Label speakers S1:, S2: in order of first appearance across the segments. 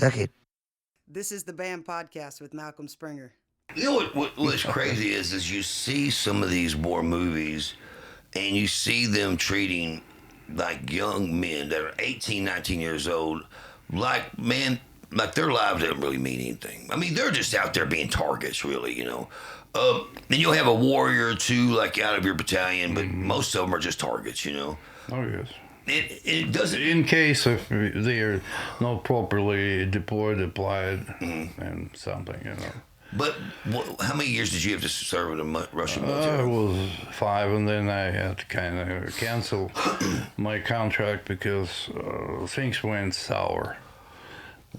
S1: second.
S2: This is the BAM Podcast with Malcolm Springer.
S3: You know what's crazy is you see some of these war movies and you see them treating like young men that are 18, 19 years old like, man, like their lives don't really mean anything. I mean, they're just out there being targets, really, you know. Then you'll have a warrior or two, like out of your battalion, but most of them are just targets, you know.
S4: Oh, yes.
S3: It doesn't...
S4: In case if they are not properly deployed, applied, and something, you know.
S3: But how many years did you have to serve in the Russian military?
S4: I was 5, and then I had to kind of cancel my contract because things went sour.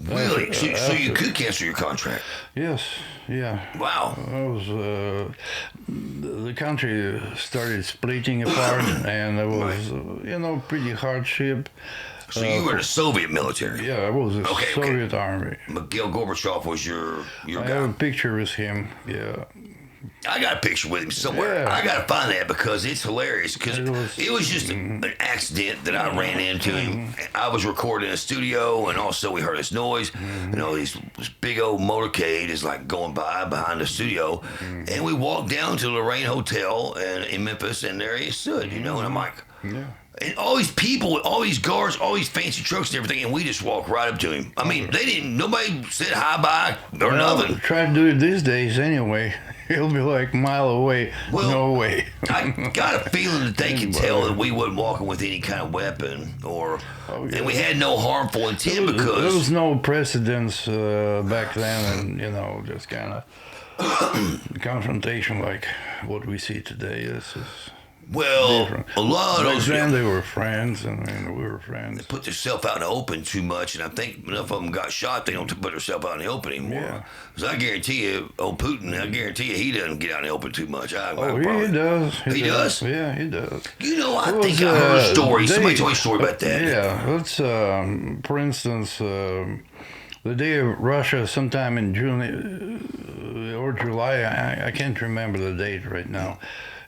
S3: Really? So you could cancel your contract?
S4: Yes, yeah.
S3: Wow.
S4: I was, the country started splitting apart, and it was, pretty hardship.
S3: So you were in the Soviet military?
S4: Yeah, I was in the Soviet Army.
S3: Mikhail Gorbachev was your guy?
S4: I have a picture with him, yeah.
S3: I got a picture with him somewhere. Yeah. I got to find that because it's hilarious. Because it was just an accident that I ran into him. I was recording in a studio, and also we heard this noise. You know, this big old motorcade is like going by behind the studio. And we walked down to the Lorraine Hotel in Memphis, and there he stood, you know, and I'm like...
S4: Yeah.
S3: And all these people, all these guards, all these fancy trucks and everything, and we just walked right up to him. I mean, nobody said hi, bye, or nothing.
S4: Try to do it these days anyway. He'll be like a mile away. Well, no way.
S3: I got a feeling that they can tell that we wasn't walking with any kind of weapon, and we had no harmful intent because...
S4: There was no precedence back then, and, just kind of confrontation like what we see today. This is...
S3: Well,
S4: different.
S3: A lot of those...
S4: Then they were friends, and we were friends.
S3: They put themselves out in the open too much, and I think enough of them got shot, they don't put themselves out in the open anymore. Because I guarantee you, Putin, he doesn't get out in the open too much.
S4: He does.
S3: He does?
S4: Yeah, he does.
S3: You know, I think I heard a story. Somebody told me a story about that.
S4: Yeah, let's, for instance... the day of Russia, sometime in June or July, I can't remember the date right now.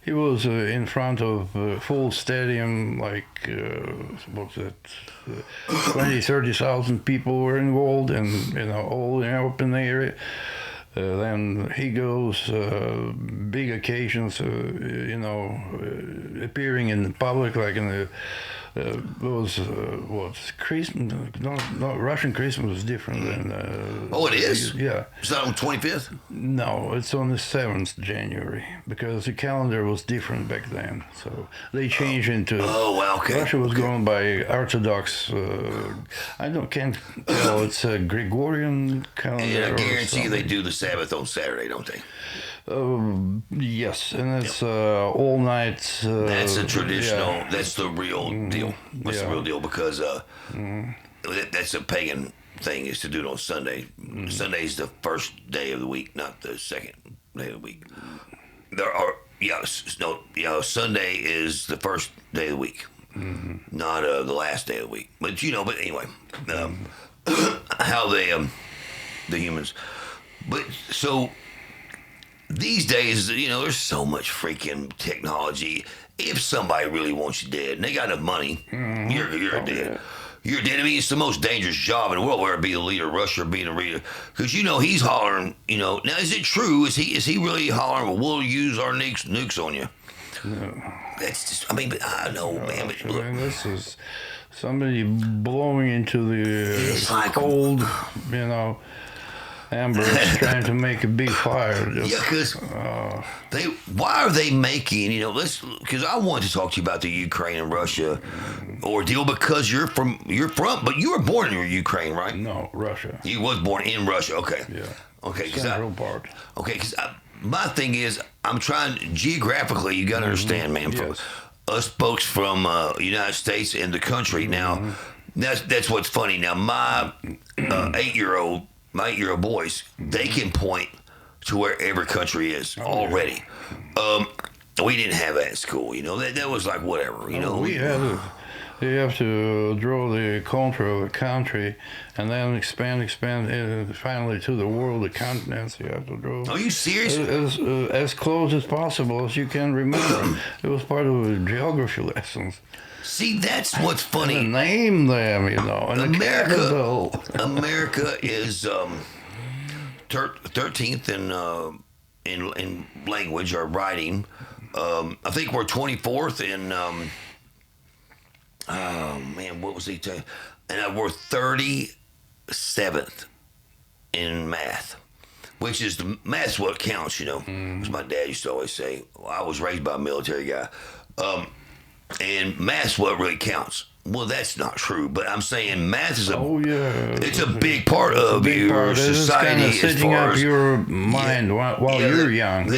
S4: He was in front of a full stadium, like, what's it, 20, 30,000 people were involved, and, all in open area. Then he goes, big occasions, appearing in the public, like in the, Christmas? No, Russian Christmas was different than...
S3: it is?
S4: Yeah.
S3: Is that on the 25th?
S4: No, it's on the 7th January, because the calendar was different back then. So they changed into...
S3: okay.
S4: Russia was going by Orthodox... can't tell, it's a Gregorian calendar.
S3: Yeah, I guarantee you they do the Sabbath on Saturday, don't they?
S4: Yes, and it's all night.
S3: That's a traditional. That's the real deal. That's the real deal because that's a pagan thing is to do it on Sunday. Sunday's the first day of the week, not the second day of the week. Sunday is the first day of the week, not the last day of the week. But anyway, how they the humans. But so. These days, there's so much freaking technology. If somebody really wants you dead, and they got enough money, you're dead. Yeah. You're dead. I mean, it's the most dangerous job in the world, whether it be the leader of Russia or being a leader. Because, he's hollering, now, is it true? Is he really hollering, well, we'll use our nukes on you?
S4: No.
S3: That's just, but I know, man. But look,
S4: this is somebody blowing into the cold, embers trying to make a big fire.
S3: Because why are they making, because I wanted to talk to you about the Ukraine and Russia ordeal because you're from, but you were born in Ukraine, right?
S4: No, Russia.
S3: You was born in Russia, okay.
S4: Yeah.
S3: Okay.
S4: Central part.
S3: Okay, because my thing is, I'm trying, geographically, you got to understand, man,
S4: yes.
S3: Us folks from United States and the country, now, that's what's funny. Now, my 8-year-old boys, they can point to where every country is already. We didn't have that at school, that was like whatever,
S4: We had you have to draw the contour of a country and then expand finally to the world, the continents. You have to draw.
S3: Are you serious?
S4: As close as possible as you can remember. It was part of the geography lessons.
S3: See, that's what's
S4: And
S3: funny.
S4: name them, in the capital.
S3: America is 13th in language or writing. I think we're 24th in. Oh man, what was he saying? And we're 37th in math, which is the math's what counts. As my dad used to always say. Well, I was raised by a military guy, and math's what really counts. Well, that's not true, but I'm saying math is it's a big part of your society
S4: It's kind of setting up your mind while you're young.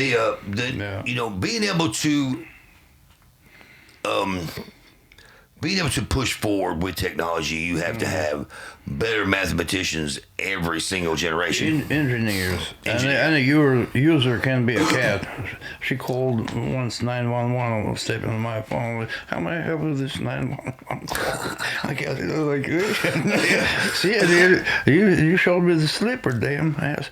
S3: Being able to push forward with technology, you have to have better mathematicians every single generation.
S4: Engineers. And a user can be a cat. She called once 911. I was stepping on my phone. How may I help with this 911 call? I got it. Like, see, you showed me the slipper, damn ass.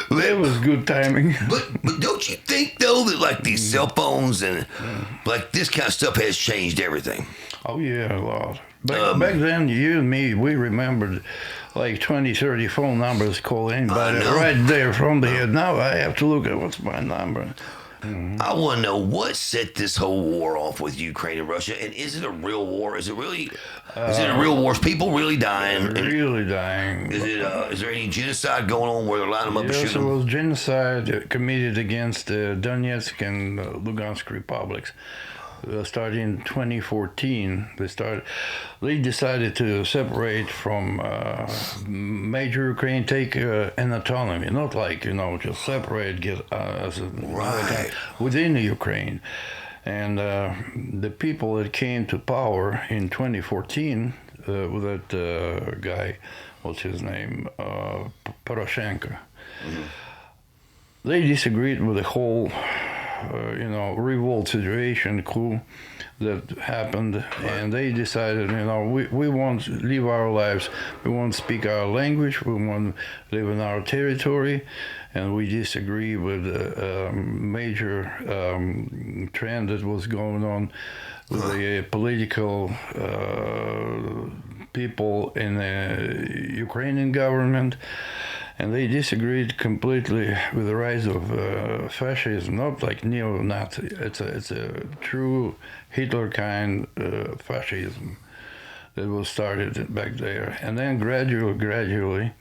S4: That was good timing.
S3: But don't you think though that like these cell phones and like this kind of stuff has changed everything?
S4: Oh yeah, a lot. Back then, you and me, we remembered like 20, 30 phone numbers, call anybody right there from the head. Now I have to look at what's my number.
S3: I want to know what set this whole war off with Ukraine and Russia, and is it a real war? Is it really? Is it a real war? Is people really dying?
S4: Really dying.
S3: Is it? Is there any genocide going on where they're lining them up and
S4: Yes,
S3: shooting
S4: it
S3: them?
S4: was genocide committed against Donetsk and Lugansk republics. Starting in 2014, they decided to separate from major Ukraine, take an autonomy, not like just separate, get as a within the Ukraine. And the people that came to power in 2014 with that guy, what's his name, Poroshenko. They disagreed with the whole revolt situation, coup that happened, and they decided, we want to live our lives, we want to speak our language, we want to live in our territory, and we disagree with a major trend that was going on with the political people in the Ukrainian government. And they disagreed completely with the rise of fascism, not like neo-Nazi. It's a true Hitler kind fascism that was started back there. And then gradually,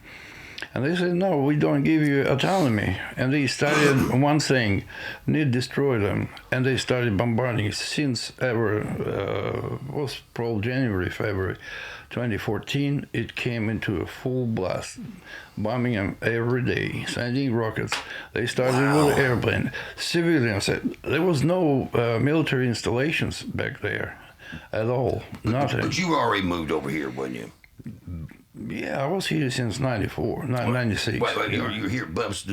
S4: and they said, no, we don't give you autonomy. And they started one thing, need destroy them. And they started bombarding since ever, was probably January, February 2014, it came into a full blast, bombing them every day, sending rockets. They started with an airplane. Civilians, there was no military installations back there at all, nothing.
S3: But you already moved over here, wasn't you?
S4: Yeah, I was here since 94, 96.
S3: Wait, you were here, but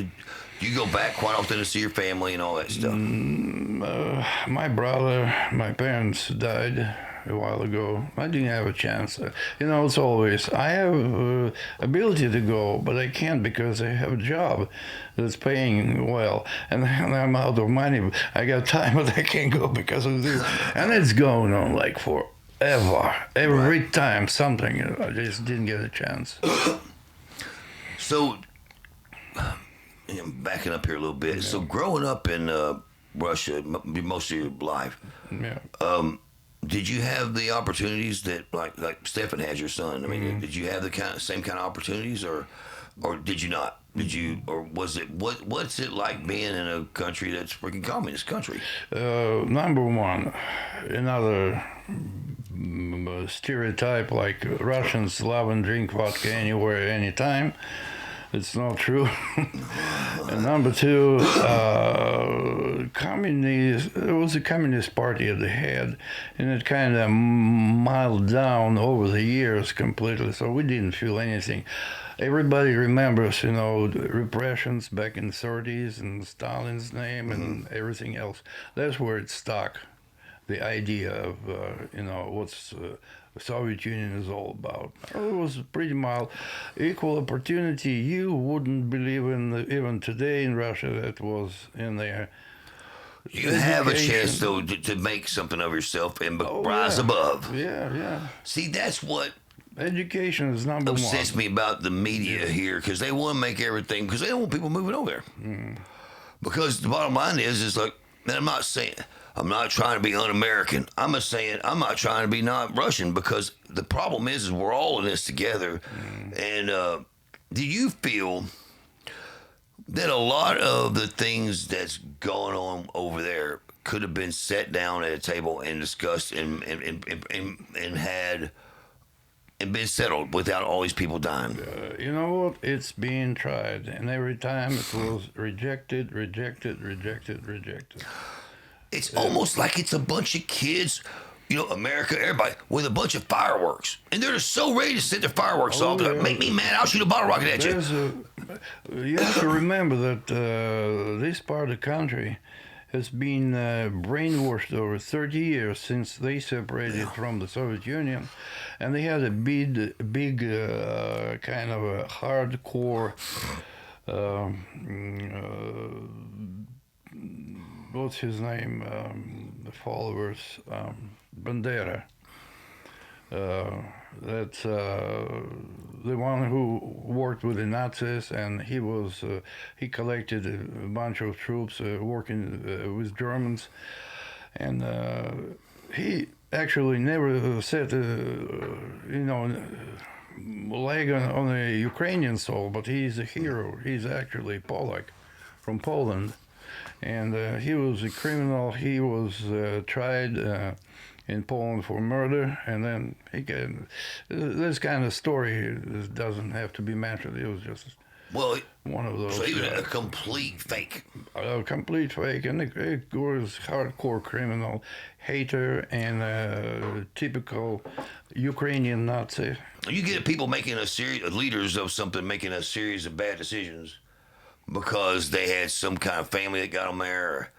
S3: you go back quite often to see your family and all that stuff?
S4: My brother, my parents died a while ago. I didn't have a chance. It's always, I have ability to go, but I can't because I have a job that's paying well. And I'm out of money. I got time, but I can't go because of this. And it's going on like forever. Every time something, I just didn't get a chance.
S3: So, backing up here a little bit. Yeah. So growing up in Russia, most of your life, did you have the opportunities that like Stefan has, your son? I mean, did you have the same kind of opportunities, or did you not? Did you, or was it what's it like being in a country that's freaking communist country?
S4: Number one, another stereotype like Russians love and drink vodka anywhere, anytime. It's not true. And number two, it was a communist party at the head, and it kind of mild down over the years completely, so we didn't feel anything. Everybody remembers, the repressions back in the 30s and Stalin's name and everything else. That's where it stuck. The idea of, what's the Soviet Union is all about. It was pretty mild. Equal opportunity, you wouldn't believe in, even today in Russia, that was in there.
S3: You have a chance,
S4: education.
S3: though, to make something of yourself and
S4: Oh,
S3: rise
S4: yeah.
S3: above.
S4: Yeah.
S3: See, that's what
S4: Education is number
S3: upsets
S4: one.
S3: me about the media here, because they want to make everything, because they don't want people moving over there. Because the bottom line is like, man, I'm not trying to be un-American. I'm just saying I'm not trying to be not Russian, because the problem is we're all in this together. And do you feel that a lot of the things that's going on over there could have been set down at a table and discussed and had and been settled without all these people dying?
S4: You know what? It's being tried, and every time it was rejected.
S3: It's almost like it's a bunch of kids, America, everybody, with a bunch of fireworks. And they're just so ready to set their fireworks off. They're like, make me mad, I'll shoot a bottle rocket at you.
S4: You have to remember that this part of the country has been brainwashed over 30 years since they separated from the Soviet Union, and they had a big kind of a hardcore what's his name? The followers, Bandera. That's the one who worked with the Nazis, and he collected a bunch of troops working with Germans, and he actually never set leg on a Ukrainian soul, but he's a hero. He's actually Polak from Poland, and he was a criminal. He was tried in Poland for murder, and then this kind of story doesn't have to be mentioned. It was just one of those.
S3: So he was a complete fake.
S4: A complete fake, and he was hardcore criminal, hater, and typical Ukrainian Nazi.
S3: You get people making leaders of something making a series of bad decisions because they had some kind of family that got them there. Or,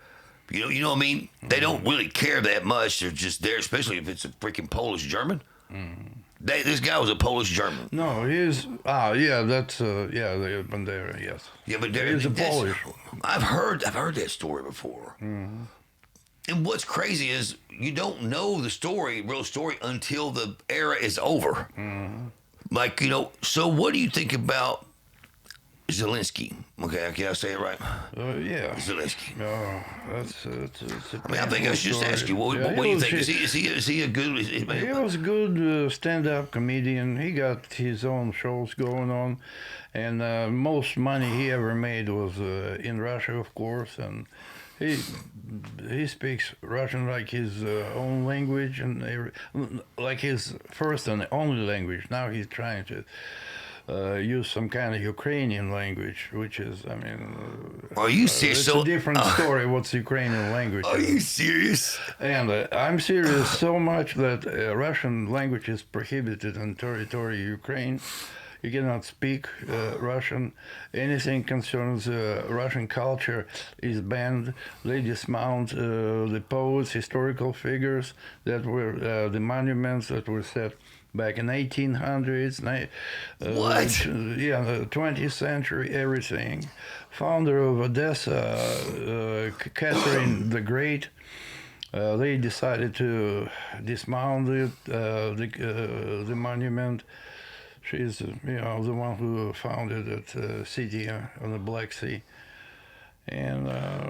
S3: you know what I mean? They don't really care that much. They're just there, especially if it's a freaking Polish German. This guy was a Polish German.
S4: No, the Bandera, yes.
S3: Yeah, but
S4: he's a Polish.
S3: I've heard that story before. And what's crazy is you don't know the real story, until the era is over. Like, so what do you think about Zelensky? Okay, can I say it right?
S4: Yeah.
S3: Zelensky.
S4: No, that's
S3: I think I should just ask you, what do you think? Is he a good...
S4: He was a good stand-up comedian. He got his own shows going on, and most money he ever made was in Russia, of course, and he speaks Russian like his own language, and like his first and only language. Now he's trying to use some kind of Ukrainian language, which is,
S3: are you serious?
S4: It's a different story. What's Ukrainian language?
S3: Are you serious?
S4: And I'm serious so much that Russian language is prohibited in territory of Ukraine. You cannot speak Russian. Anything concerns Russian culture is banned. They dismount the poets, historical figures that were the monuments that were set back in 1800s.
S3: What?
S4: The 20th century, everything. Founder of Odessa, Catherine the Great. They decided to dismount the monument. She's, the one who founded that city on the Black Sea. And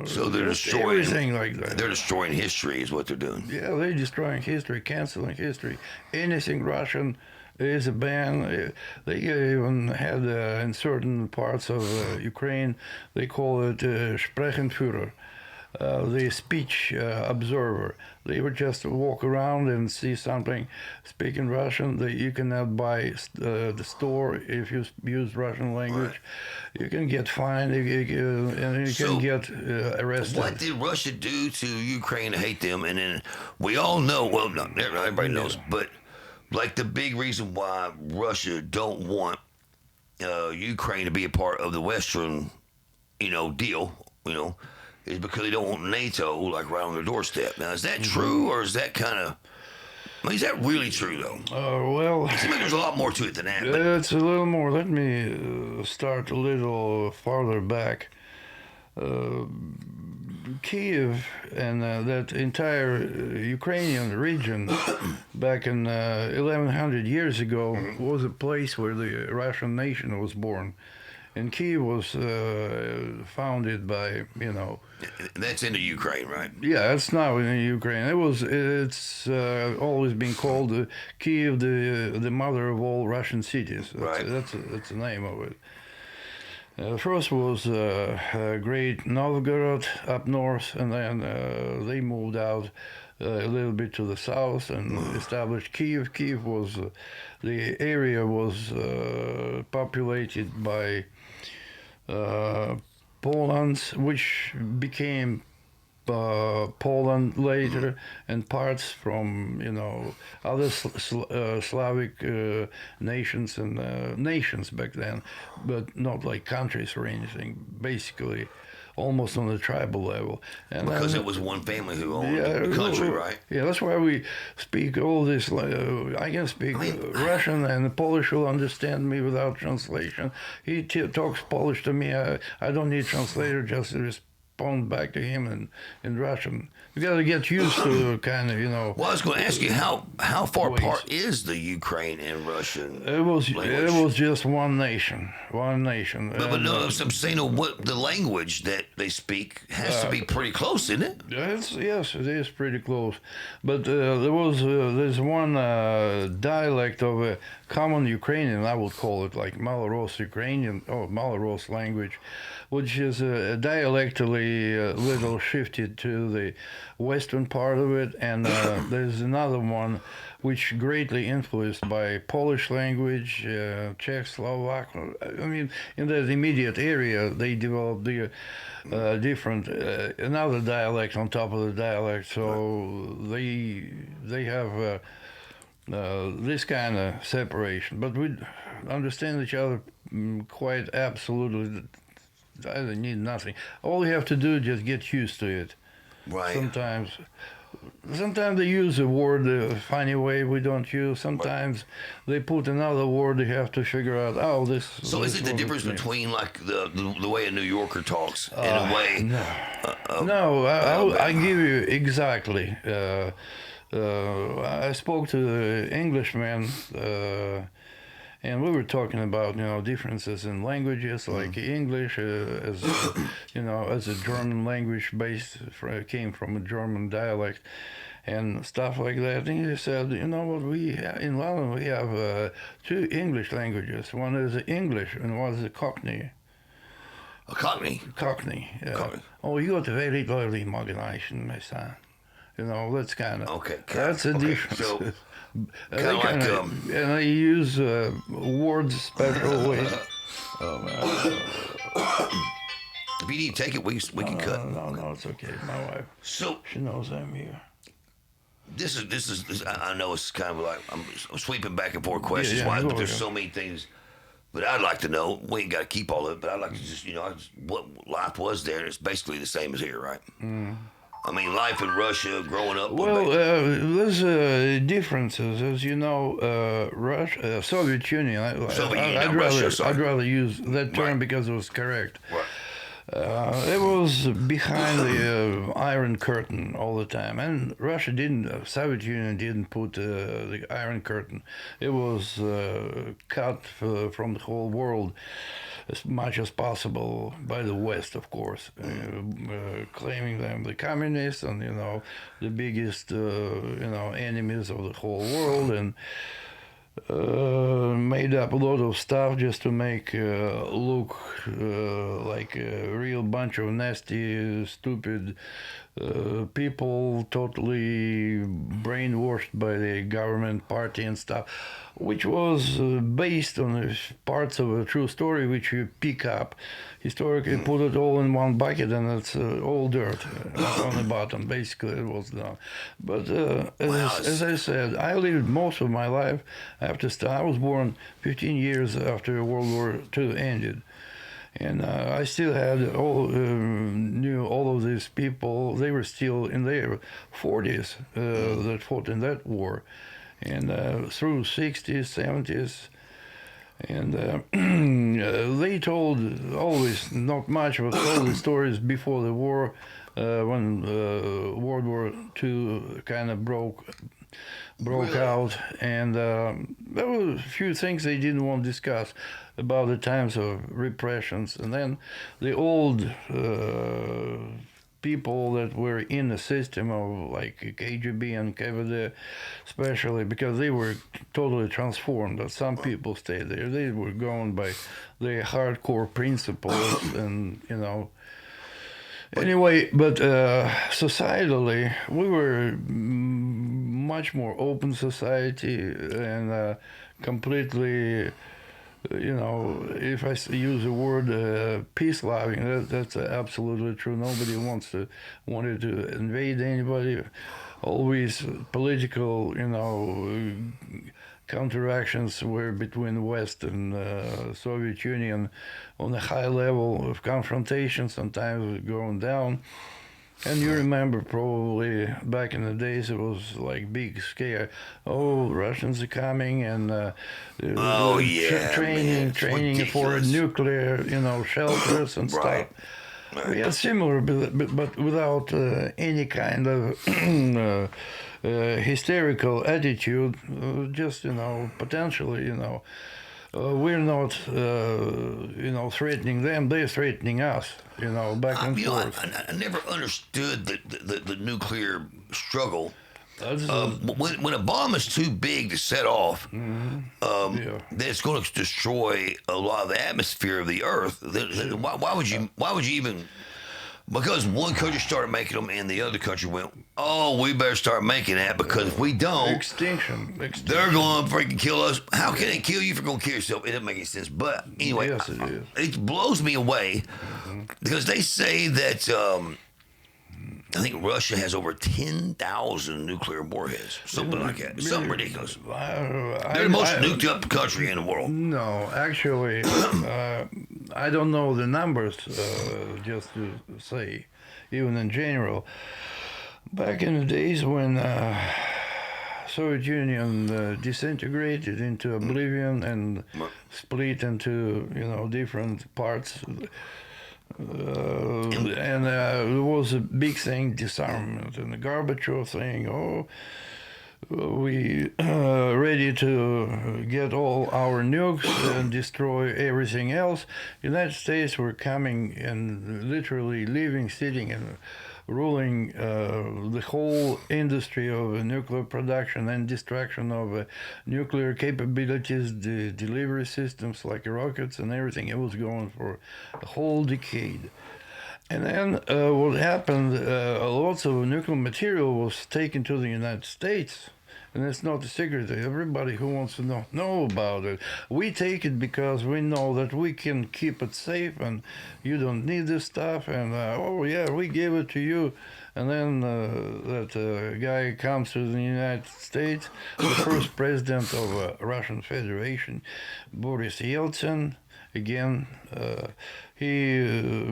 S3: so they're destroying
S4: everything like that.
S3: They're destroying history, is what they're doing.
S4: Yeah, they're destroying history, canceling history. Anything Russian is a ban. They even had in certain parts of Ukraine, they call it Sprechenführer, the speech observer. They would just walk around and see something, speak in Russian. You cannot buy the store if you use Russian language. Right. You can get fined, and you can get arrested.
S3: What did Russia do to Ukraine to hate them? And then we all know, well, not everybody knows, but like the big reason why Russia don't want Ukraine to be a part of the Western, deal, is because they don't want NATO like right on their doorstep. Now, is that true, or is that kind of? Is that really true though?
S4: Well,
S3: it seems like there's a lot more to it than that.
S4: It's a little more. Let me start a little farther back. Kiev and that entire Ukrainian region back in 1100 years ago was a place where the Russian nation was born. And Kiev was founded by,
S3: That's in the Ukraine, right?
S4: yeah, it's now in Ukraine. It's always been called Kiev, the mother of all Russian cities.
S3: Right.
S4: That's the name of it. First was Great Novgorod up north, and then they moved out a little bit to the south and established Kiev. Kiev was the area was populated by Poland, which became Poland later, and parts from other Slavic nations and nations back then, but not like countries or anything. Basically, almost on the tribal level. And
S3: Because
S4: then,
S3: it was one family who owned the country, right?
S4: yeah, that's why we speak all this. I can speak Russian, and the Polish will understand me without translation. He talks Polish to me. I don't need translator, just to respond back to him in Russian. You got to get used to kind of,
S3: Well, I was going to ask you how far
S4: ways.
S3: apart is the Ukraine and Russian?
S4: It was
S3: language?
S4: just one nation.
S3: But no, I'm saying what the language that they speak has to be pretty close, isn't it?
S4: Yes, it is pretty close. But there's one dialect of a common Ukrainian, I would call it like Malaros Ukrainian, or Malaros language, which is dialectally a little shifted to the western part of it. And there's another one which greatly influenced by Polish language, Czech, Slovak. I mean, in that immediate area, they developed the different another dialect on top of the dialect. So they have this kind of separation, but we understand each other quite absolutely. I need nothing. All you have to do is just get used to it.
S3: Right.
S4: Sometimes they use a word a funny way we don't use. Sometimes they put another word. You have to figure out. Oh, this.
S3: So
S4: this
S3: is it the
S4: wasn't
S3: difference
S4: me.
S3: between like the way a New Yorker talks and the way?
S4: No, I give you exactly. I spoke to the Englishman, and we were talking about differences in languages, like English as as a German language came from a German dialect and stuff like that. And he said, in London we have two English languages. One is English and one is Cockney.
S3: A Cockney.
S4: Cockney. Yeah.
S3: Cockney.
S4: Oh, you got a very lovely imagination, my son. That's kind of
S3: Okay.
S4: That's a
S3: okay,
S4: difference.
S3: So
S4: They
S3: kind of like
S4: and I use words special ways. Oh man!
S3: if you need to take it, we can cut.
S4: No, it's okay. My wife,
S3: So
S4: she knows I'm here.
S3: this is I know it's kind of like I'm sweeping back and forth questions.
S4: Yeah,
S3: Why?
S4: go
S3: But there's
S4: ahead.
S3: so many things. But I'd like to know. We ain't got to keep all of it. But I'd like to just what life was there. It's basically the same as here, right? I mean, life in Russia, growing up.
S4: Well, there's differences, as you know. Russia, Soviet Union.
S3: Soviet Union,
S4: I'd
S3: not
S4: rather
S3: Russia, sorry.
S4: I'd rather use that term
S3: Right.
S4: because it was correct.
S3: Right.
S4: It was behind the Iron Curtain all the time, and Russia Soviet Union didn't put the Iron Curtain. It was cut from the whole world as much as possible by the West, of course, claiming them the communists and the biggest enemies of the whole world, and made up a lot of stuff just to make look like a real bunch of nasty, stupid people, totally brainwashed by the government party and stuff, which was based on parts of a true story which you pick up historically, put it all in one bucket, and it's all dirt on the bottom. Basically, it was done. But as I said, I lived most of my life after I was born 15 years after World War II ended. And I still had knew all of these people. They were still in their 40s that fought in that war, and through 60s, 70s, and they told always not much, but told the stories before the war when World War II kind of broke
S3: Really?
S4: out, and there were a few things they didn't want to discuss about the times of repressions, and then the old people that were in the system of like KGB and KVD, especially because they were totally transformed. But some people stayed there; they were going by the hardcore principles, and you know. Anyway, but societally, we were much more open society and completely, you know, if I use the word peace loving, that's absolutely true. Nobody wanted to invade anybody. Always political, you know, counteractions were between the West and Soviet Union on a high level of confrontation, sometimes going down. And you remember probably back in the days it was like big scare. Oh, Russians are coming and
S3: Oh yeah, man,
S4: training
S3: it's
S4: for
S3: ridiculous.
S4: nuclear, you know, shelters and
S3: Right.
S4: stuff. We had similar, but without any kind of hysterical attitude. Just you know, potentially, you know, we're not, you know, threatening them; they're threatening us. You know, back and
S3: You know,
S4: forth.
S3: I never understood the nuclear struggle.
S4: That's
S3: When a bomb is too big to set off,
S4: yeah.
S3: then it's going to destroy a lot of the atmosphere of the Earth. Why would you? Why would you even? Because one country started making them, and the other country went, "Oh, we better start making that because if we don't,
S4: Extinction.
S3: they're going to freaking kill us." How can they kill you if you're going to kill yourself? It doesn't make any sense. But anyway,
S4: Yes, it is.
S3: it blows me away because they say that I think Russia has over 10,000 nuclear warheads, something like that. Something ridiculous. They're the most nuked up country in the world.
S4: No, actually, I don't know the numbers. Just to say, even in general, back in the days when Soviet Union disintegrated into oblivion and split into different parts. And there was a big thing, disarmament, and the Gorbachev thing. Oh, we ready to get all our nukes and destroy everything else. United States were coming and literally living, sitting, and ruling the whole industry of nuclear production and destruction of nuclear capabilities, the delivery systems like rockets and everything. It was going for a whole decade. And then what happened, lots of nuclear material was taken to the United States. And it's not a secret. Everybody who wants to know about it. We take it because we know that we can keep it safe and you don't need this stuff. And, oh, yeah, we gave it to you. And then that guy comes to the United States, the first president of Russian Federation, Boris Yeltsin. Again, he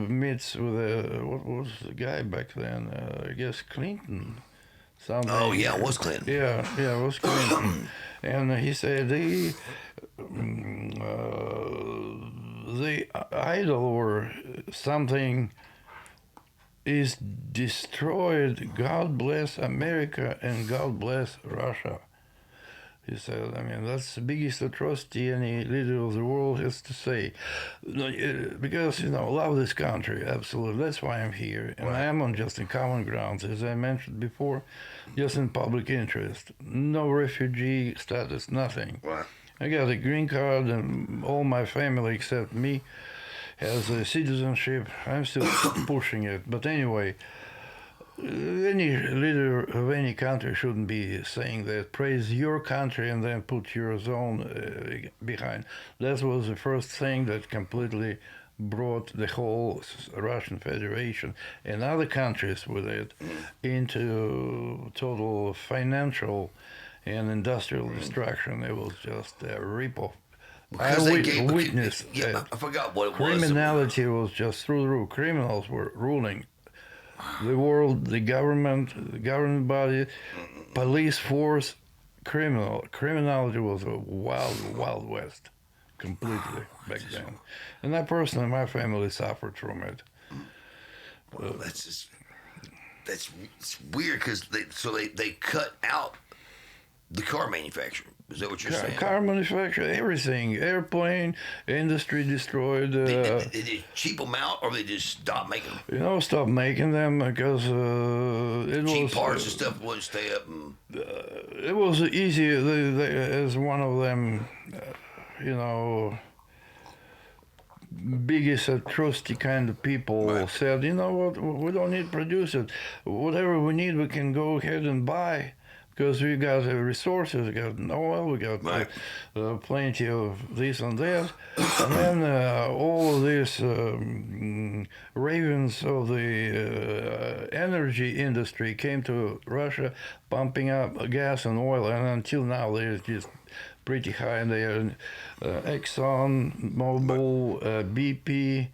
S4: meets with what was the guy back then? I guess Clinton. Something.
S3: Oh, yeah, it was Clinton.
S4: Yeah, it was Clinton. And he said the idol or something is destroyed. God bless America and God bless Russia. He said, I mean, that's the biggest atrocity any leader of the world has to say. Because, I love this country, absolutely. That's why I'm here. And I am on just in common grounds, as I mentioned before, just in public interest. No refugee status, nothing.
S3: Right.
S4: I got a green card, and all my family except me has a citizenship. I'm still pushing it. But anyway, any leader of any country shouldn't be saying that. Praise your country and then put your own behind. That was the first thing that completely brought the whole Russian Federation and other countries with it into total financial and industrial destruction. It was just a rip-off. I witnessed
S3: I forgot what it was.
S4: Criminality was just through the roof. Criminals were ruling the world, the government body, police force, criminality was a wild west, completely back then. And I personally, my family suffered from it.
S3: Well, that's just it's weird because they cut out the car manufacturing. Is that what you're saying?
S4: Car manufacturer, everything, airplane industry destroyed.
S3: They cheap them out, or they just stop making them?
S4: Stop making them because it
S3: Cheap
S4: was
S3: parts and stuff wouldn't stay up.
S4: it was easy. As one of them, biggest atrocity kind of people said, you know what, we don't need to produce it. Whatever we need, we can go ahead and buy. Because we got resources, we got oil, we got plenty of this and that. And then all of these ravens of the energy industry came to Russia, pumping up gas and oil. And until now, they're just pretty high. And they are Exxon, Mobil, BP,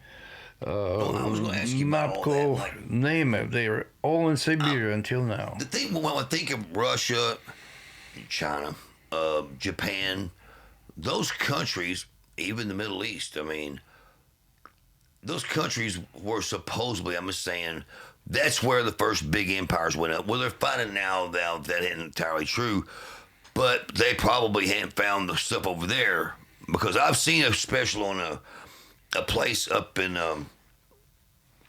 S3: I was going to ask you about all that.
S4: MAPCO, name it. They are all in Siberia until now.
S3: The thing, when I think of Russia, China, Japan, those countries, even the Middle East, I mean, those countries were supposedly, I'm just saying, that's where the first big empires went up. Well, they're finding now that isn't entirely true, but they probably hadn't found the stuff over there, because I've seen a special on a place up in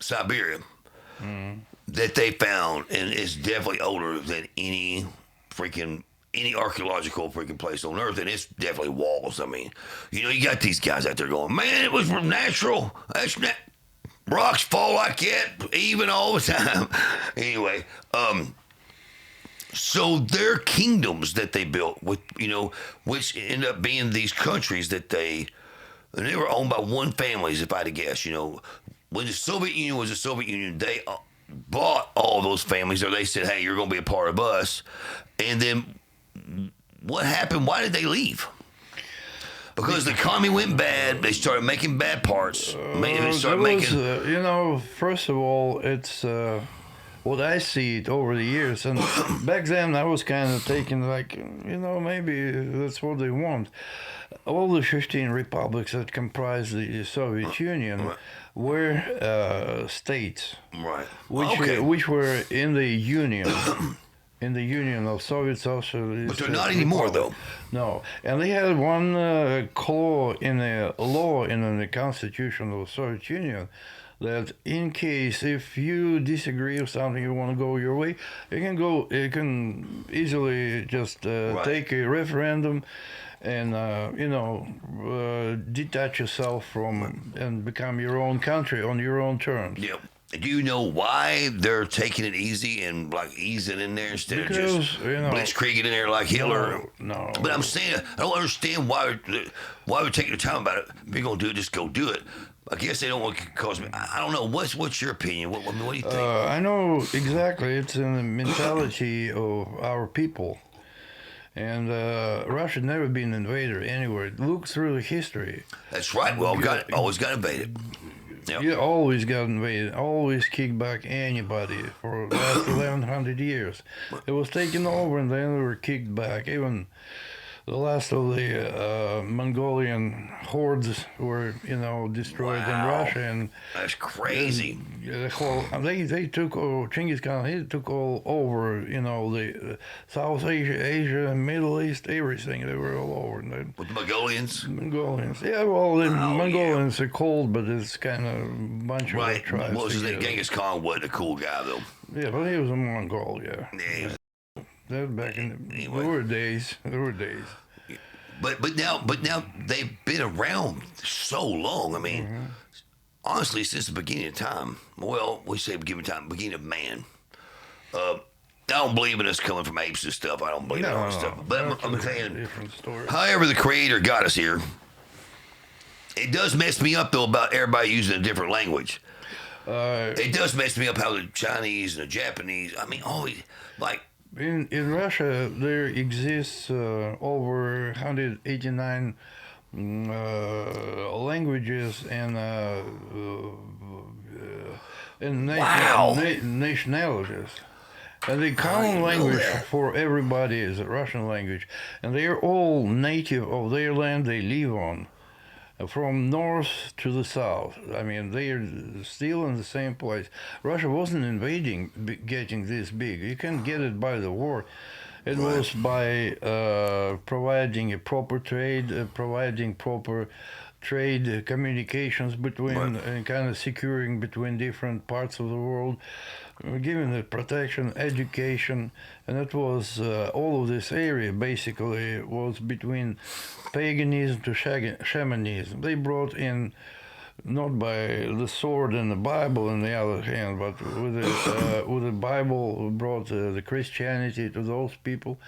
S3: Siberia that they found, and it's definitely older than any archaeological freaking place on Earth, and it's definitely walls. I mean, you got these guys out there going, man, it was natural. Rocks fall like that, even all the time. Anyway, so their kingdoms that they built with, which end up being these countries that they were owned by one families, if I had to guess. When the Soviet Union was the Soviet Union, they bought all those families, or they said, hey, you're going to be a part of us. And then what happened? Why did they leave? Because the economy went bad. They started making bad parts.
S4: First of all, it's what I see it over the years. And back then, I was kind of taking maybe that's what they want. All the 15 republics that comprised the Soviet Union were states,
S3: right?
S4: Which were in the Union, of Soviet Socialist.
S3: But they're not anymore, though.
S4: No, and they had one clause in the law in the Constitution of the Soviet Union that in case if you disagree with something, you want to go your way, you can easily just take a referendum and detach yourself from and become your own country on your own terms.
S3: Yeah. Do you know why they're taking it easy and easing in there instead of just blitzkrieging in there like Hitler?
S4: No.
S3: But I'm saying I don't understand why we're taking the time about it. If you're gonna do it, just go do it. I guess they don't want to cause me. I don't know. What's your opinion? What do you think?
S4: I know exactly. It's in the mentality of our people. And Russia never been invaded anywhere. Look through the history.
S3: That's right. We always got invaded. Yep.
S4: You always got invaded. Always kicked back anybody for the last 1,100 years. It was taken over and then they were kicked back. Even the last of the Mongolian hordes were, destroyed in Russia. And
S3: that's crazy.
S4: They took over, Genghis Khan, he took all over, the South Asia, Middle East, everything. They were all over.
S3: With the Mongolians?
S4: Mongolians. Yeah, well, the Mongolians are cold, but it's kind of a bunch of tribes.
S3: What was his name? Genghis Khan wasn't a cool guy, though.
S4: Yeah, but he was a Mongol, yeah.
S3: Yeah,
S4: that was back in the, there were days.
S3: But now they've been around so long. I mean, honestly, since the beginning of time. Well, we say beginning of man. I don't believe in us coming from apes and stuff. I don't believe in all that stuff. But I'm saying, however the Creator got us here, it does mess me up though about everybody using a different language. It does mess me up how the Chinese and the Japanese. I mean, always like.
S4: In Russia, there exists over 189 languages and nationalities. And the common language for everybody is the Russian language. And they are all native of their land they live on. from north to the south. I mean, they are still in the same place. Russia wasn't invading, getting this big. You can't get it by the war. It was by providing a proper trade, providing proper trade communications between, and kind of securing between different parts of the world, giving the protection, education, and it was all of this area basically was between paganism to shamanism. They brought in, not by the sword and the Bible in the other hand, but with the Bible brought the Christianity to those people,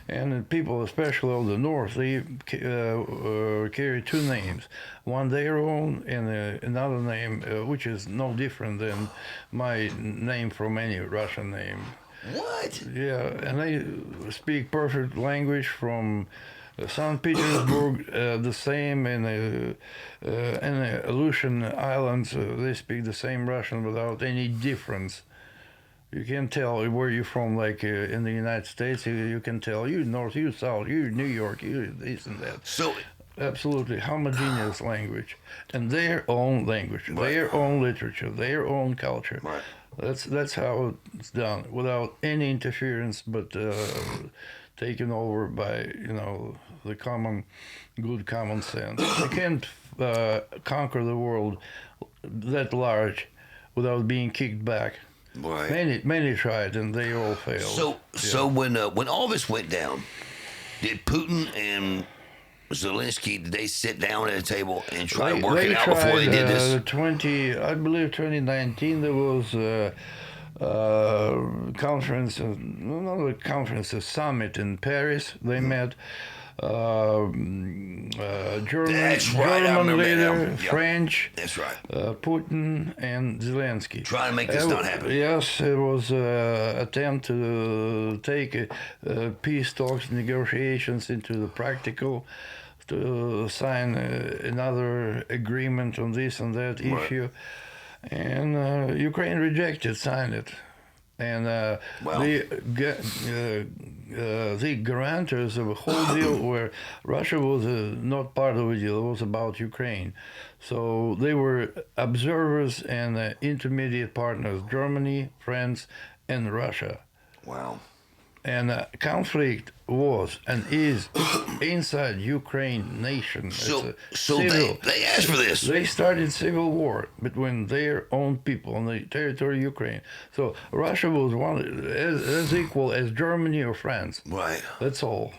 S4: and the people, especially of the north, they carry two names, one their own and another name which is no different than my name from any Russian name.
S3: What?
S4: Yeah, and they speak perfect language from St. Petersburg, the same in the Aleutian Islands. They speak the same Russian without any difference. You can tell where you're from, like in the United States, you can tell you north, you south, you New York, you this and that.
S3: So,
S4: absolutely homogeneous language, and their own language, their own literature, their own culture.
S3: Right.
S4: That's how it's done, without any interference, but taken over by the good common sense. You can't conquer the world that large without being kicked back.
S3: right.
S4: Many tried, and they all failed.
S3: So when all this went down, did Putin and Zelensky, did they sit down at a table and try to work it out before they did this?
S4: 2019 there was conference, not a conference, a summit in Paris. They met German
S3: That's right, I remember
S4: leader,
S3: now. Yep.
S4: French,
S3: That's right.
S4: Putin and Zelensky.
S3: Trying to make this not happen.
S4: Yes, it was an attempt to take peace talks, negotiations into the practical, to sign another agreement on this and that issue. And Ukraine rejected, signed it. And the guarantors of a whole deal where Russia was not part of the deal, it was about Ukraine. So they were observers and intermediate partners, Germany, France, and Russia.
S3: Wow.
S4: And conflict was and is inside Ukraine nation.
S3: So
S4: civil,
S3: they asked for this.
S4: They started civil war between their own people on the territory of Ukraine. So Russia was as equal as Germany or France.
S3: Right.
S4: That's all.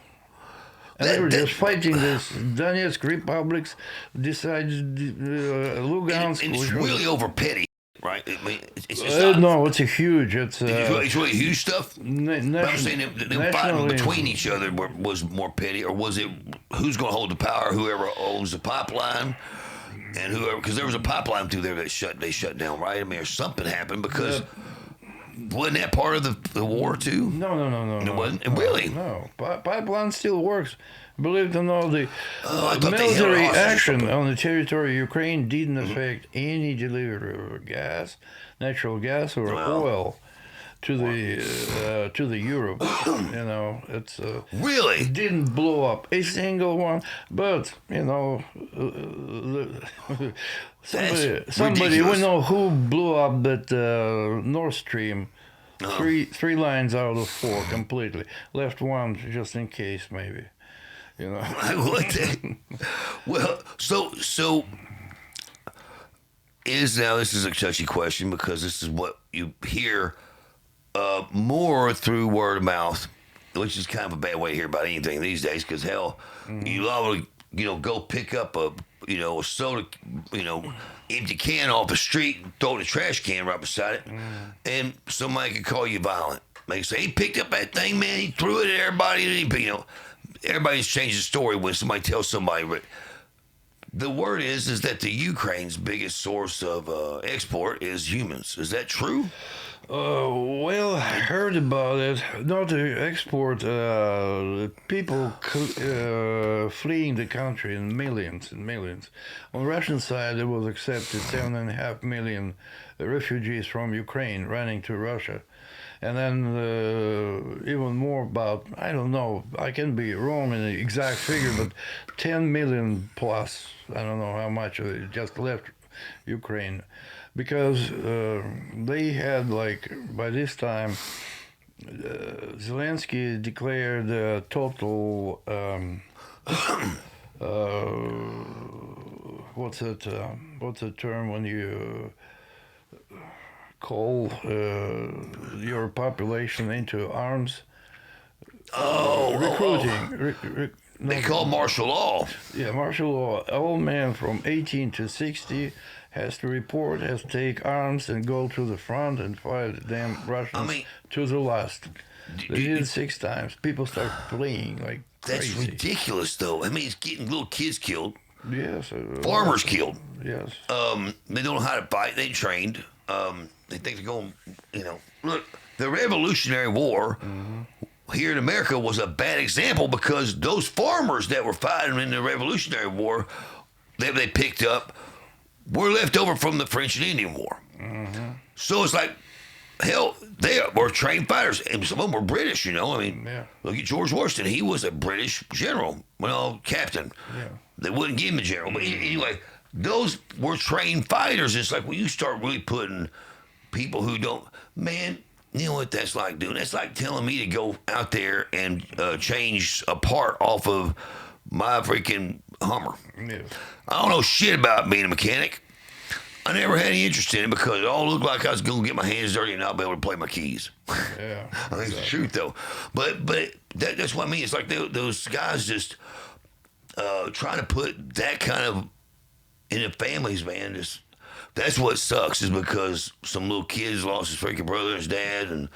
S4: And they were just fighting this Donetsk republics, decided Lugansk.
S3: And it's really over petty, right? I mean, it's
S4: no, it's a huge. It's
S3: really huge stuff. I'm saying them fighting between each other was more petty, or was it who's going to hold the power? Whoever owns the pipeline, and whoever, because there was a pipeline through there that they shut down, right? I mean, or something happened because wasn't that part of the war too?
S4: No.
S3: It wasn't. Really?
S4: No, pipeline still works. Believe it or not, the
S3: military
S4: action on the territory of Ukraine didn't affect any delivery of gas, natural gas, or oil to the Europe. It's
S3: really
S4: it didn't blow up a single one. But somebody we know who blew up that Nord Stream. Three lines out of 4 completely. Left one just in case, maybe.
S3: I like that. Well, so this is a touchy question because this is what you hear more through word of mouth, which is kind of a bad way to hear about anything these days. Because hell, you always go pick up a soda, empty can off the street and throw it in a trash can right beside it, and somebody could call you violent. They say he picked up that thing, man. He threw it at everybody. Everybody's changed the story when somebody tells somebody. But the word is that the Ukraine's biggest source of export is humans. Is that true?
S4: Well, I heard about it. Not to export, people fleeing the country in millions and millions. On the Russian side, it was accepted 7.5 million refugees from Ukraine running to Russia. And then even more about, I don't know, I can be wrong in the exact figure, but 10 million plus, I don't know how much just left Ukraine. Because they had, like, by this time, Zelensky declared total, what's the term when you call your population into arms? Recruiting.
S3: They call martial law.
S4: Yeah, martial law. All men from 18 to 60 has to report, has to take arms and go to the front and fight the damn Russians to the last. They did it 6 times. People start fleeing like
S3: that's
S4: crazy.
S3: ridiculous, though. I mean, it's getting little kids killed.
S4: Yes.
S3: Farmers killed.
S4: Yes.
S3: They don't know how to fight. They ain't trained. They think they're going, Look, the Revolutionary War here in America was a bad example because those farmers that were fighting in the Revolutionary War that they picked up were left over from the French and Indian War. So it's like, hell, they were trained fighters, and some of them were British, Look at George Washington. He was a British general, captain.
S4: Yeah.
S3: They wouldn't give him a general. But anyway, those were trained fighters. It's like when you start really putting people who don't, man, you know what that's like doing? That's like telling me to go out there and change a part off of my freaking Hummer.
S4: Yeah. I
S3: don't know shit about being a mechanic. I never had any interest in it because it all looked like I was going to get my hands dirty and not be able to play my keys.
S4: Yeah.
S3: I think it's the truth, though. But that's what I mean. It's like those guys just trying to put that kind of in the families, man. That's what sucks is because some little kids lost his freaking brother and his dad and,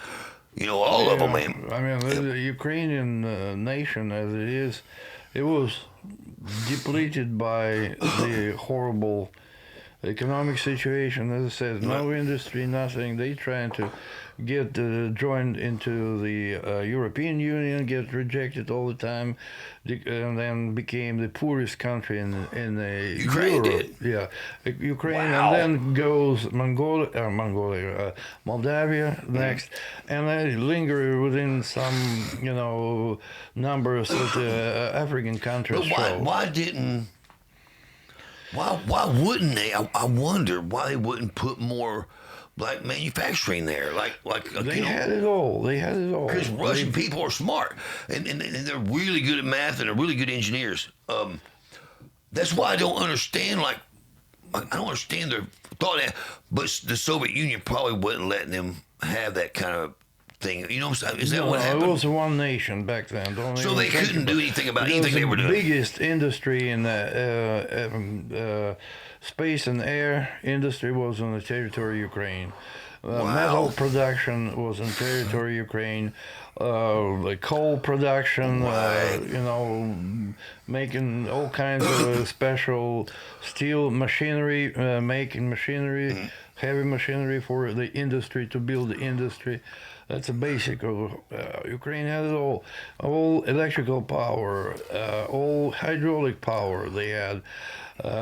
S3: all of them, man.
S4: I mean, the Ukrainian nation as it is, it was depleted by the horrible economic situation. As I said, no industry, nothing. They trying to get joined into the European Union, get rejected all the time, and then became the poorest country in
S3: Ukraine
S4: Europe.
S3: did.
S4: Yeah, Ukraine,
S3: Wow.
S4: and then goes Moldavia next, and they linger within some numbers that African countries
S3: But
S4: show.
S3: Why wouldn't they? I wonder why they wouldn't put more like manufacturing there.
S4: They had it all.
S3: Because Russian people are smart and they're really good at math and they're really good engineers. That's why I don't understand. I don't understand their thought. But the Soviet Union probably wasn't letting them have that kind of thing. You know what I'm saying? Is that what happened?
S4: It was one nation back then.
S3: So they couldn't do anything about anything they were doing.
S4: The biggest industry in space and air industry was on the territory of Ukraine. Metal production was on territory of Ukraine. The coal production, making all kinds of special steel machinery, making machinery, heavy machinery for the industry, to build the industry. That's a basic of Ukraine had it all electrical power, all hydraulic power. They had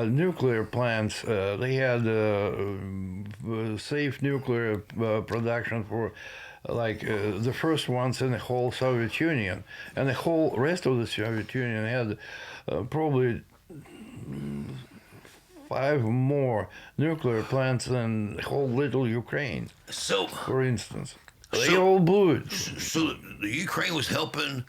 S4: nuclear plants. They had safe nuclear production for the first ones in the whole Soviet Union, and the whole rest of the Soviet Union had probably 5 more nuclear plants than the whole little Ukraine.
S3: So,
S4: for instance. They all blew it.
S3: So the Ukraine was helping,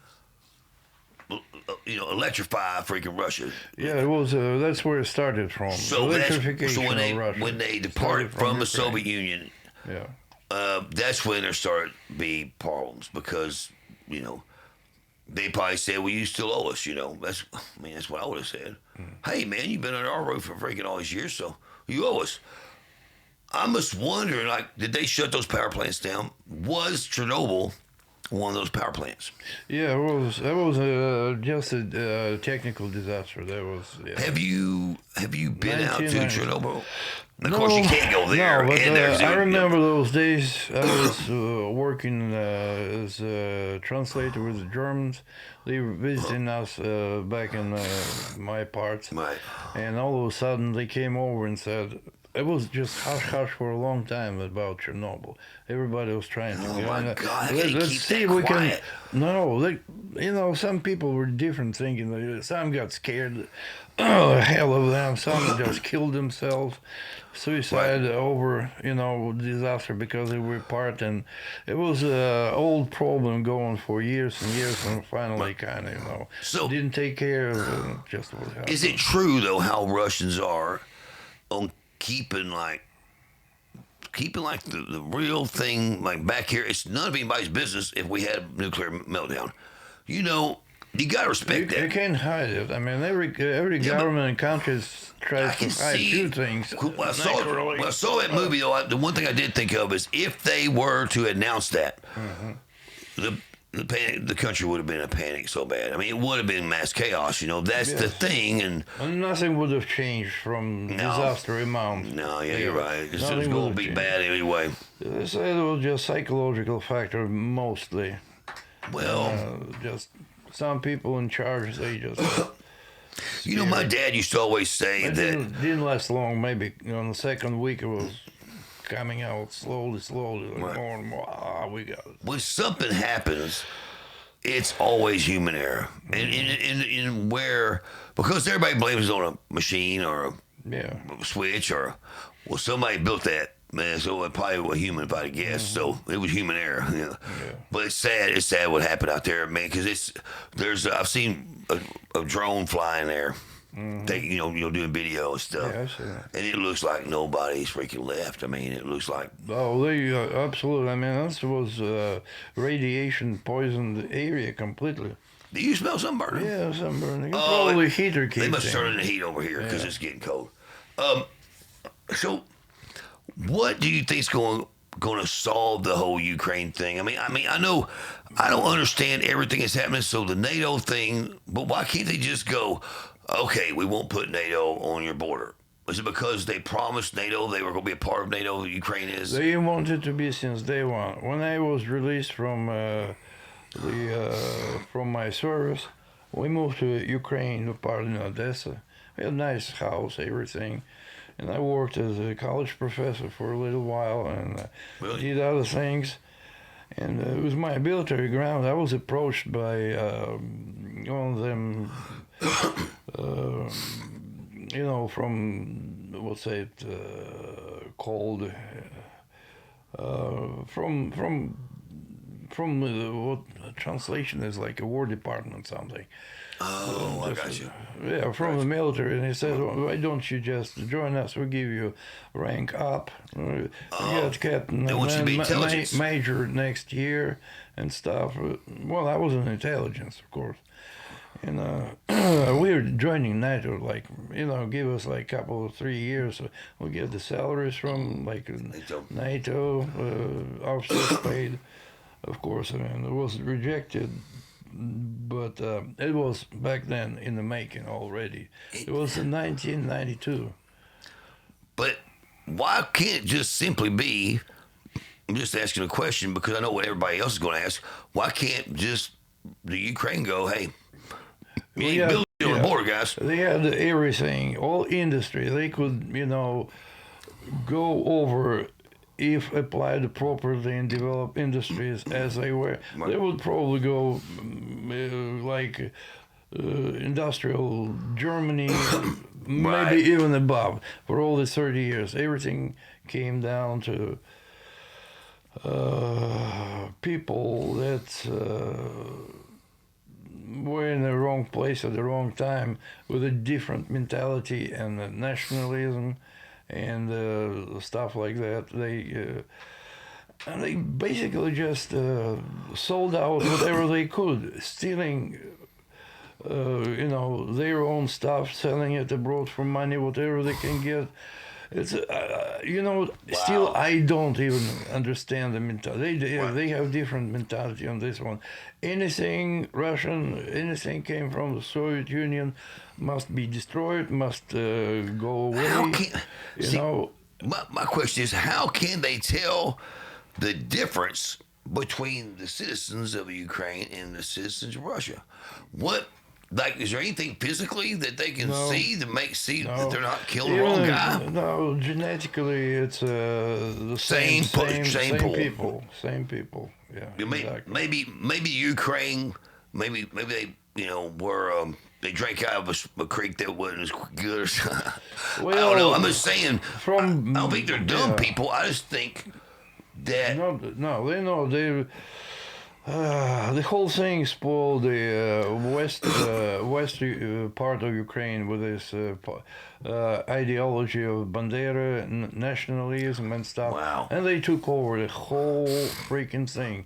S3: electrify freaking Russia.
S4: Yeah, it was. That's where it started from.
S3: So
S4: Electrification of Russia.
S3: When they departed from the Soviet Union, that's when there started to be problems because they probably said, "Well, you still owe us." That's what I would have said. Hey, man, you've been under our roof for freaking all these years, so you owe us. I'm just wondering, did they shut those power plants down? Was Chernobyl one of those power plants?
S4: Yeah, that was just a technical disaster. That was. Yeah.
S3: Have you been out to Chernobyl? Of
S4: No,
S3: course, you can't go there.
S4: No, but
S3: and
S4: I remember those days. I was working as a translator with the Germans. They were visiting us back in my parts.
S3: Right.
S4: And all of a sudden, they came over and said, it was just hush hush for a long time about Chernobyl. Everybody was trying to.
S3: Oh my God!
S4: Let's
S3: Keep
S4: see
S3: that
S4: if we
S3: quiet.
S4: can. No, some people were different thinking. Some got scared. Hell of them. Some just killed themselves. Suicide over, disaster because they were part, and it was a old problem going for years and years, and finally kind of,
S3: So-
S4: didn't take care of just what happened.
S3: Is it true though how Russians are on keeping like the real thing like back here? It's none of anybody's business if we had a nuclear meltdown. You gotta respect
S4: You
S3: that.
S4: can't hide it. I mean, every
S3: Yeah, but
S4: government and country
S3: I
S4: tries
S3: can
S4: to hide
S3: see.
S4: few things.
S3: When I
S4: naturally.
S3: saw that movie though, the one thing I did think of is if they were to announce that, the country would have been in a panic so bad. I mean, it would have been mass chaos. That's the
S4: Yes.
S3: thing. And
S4: And nothing would have changed from disaster amount.
S3: no, yeah, you're right. It's
S4: Nothing
S3: going
S4: would
S3: to
S4: have
S3: be
S4: changed.
S3: bad anyway.
S4: They said it was just psychological factor mostly.
S3: Well,
S4: Just some people in charge, they just
S3: my dad used to always say
S4: it
S3: that.
S4: didn't last long. Maybe on the second week it was coming out slowly, like
S3: Right.
S4: more and more. We got it.
S3: When something happens, it's always human error, and in where because everybody blames it on a machine or a
S4: Yeah.
S3: switch or somebody built that man, so it probably was human if I guess. So it was human error. But it's sad. It's sad what happened out there, man. Because I've seen a drone flying there. They, doing video and stuff,
S4: Yeah, I see that.
S3: and it looks like nobody's freaking left. I mean, it looks like
S4: Oh, they absolutely. I mean, this was radiation poisoned area completely.
S3: do you smell something burning?
S4: Yeah, sunburn.
S3: Oh,
S4: Probably heater
S3: They
S4: kicked
S3: must
S4: in.
S3: turn the heat over here because
S4: Yeah.
S3: it's getting cold. So, what do you think's going to solve the whole Ukraine thing? I mean, I know I don't understand everything that's happening. So the NATO thing, but why can't they just go? Okay, we won't put NATO on your border. Was it because they promised NATO they were going to be a part of NATO? Ukraine is.
S4: They wanted to be since day one. When I was released from from my service, we moved to Ukraine, part in Odessa. We had a nice house, everything, and I worked as a college professor for a little while and
S3: Really?
S4: did other things. And it was my military ground. I was approached by one of them, from what's it called? From what translation is like a War Department something.
S3: Oh, I got you.
S4: Yeah, from the military, and he said, well, "Why don't you just join us? We'll give you rank up. You get captain,
S3: They
S4: and
S3: want you to be
S4: then
S3: intelligence.
S4: major next year and stuff." Well, I was in intelligence, of course, and we were joining NATO. Like, give us like a couple of 3 years. We get the salaries from like NATO officers paid. Of course, I mean, it was rejected, but it was back then in the making already. It was in 1992.
S3: But why can't it just simply be? I'm just asking a question because I know what everybody else is going to ask. Why can't just the Ukraine go, hey, we ain't
S4: Yeah,
S3: building on the
S4: yeah.
S3: border, guys?
S4: They had everything, all industry. They could, go over if applied properly and develop industries as they were. They would probably go like industrial Germany, maybe
S3: Right.
S4: even above. For all the 30 years, everything came down to people that were in the wrong place at the wrong time with a different mentality and nationalism and stuff like that. They basically just sold out whatever they could, stealing their own stuff, selling it abroad for money, whatever they can get. It's still I don't even understand the mentality. They have different mentality on this one. Anything Russian, anything came from the Soviet Union must be destroyed, must go away.
S3: How can
S4: you know?
S3: My question is, how can they tell the difference between the citizens of Ukraine and the citizens of Russia? What like, is there anything physically that they can
S4: No.
S3: see that
S4: No.
S3: that they're not killing the wrong guy?
S4: No, genetically, it's the
S3: Same pool.
S4: people. Same people. Yeah, exactly.
S3: Maybe Ukraine, maybe they were they drank out of a creek that wasn't as good. I don't know. I'm just saying. I don't think they're dumb people. I just think that
S4: No, they know they. The whole thing spoiled the west part of Ukraine with this ideology of Bandera nationalism and stuff.
S3: Wow.
S4: And they took over the whole freaking thing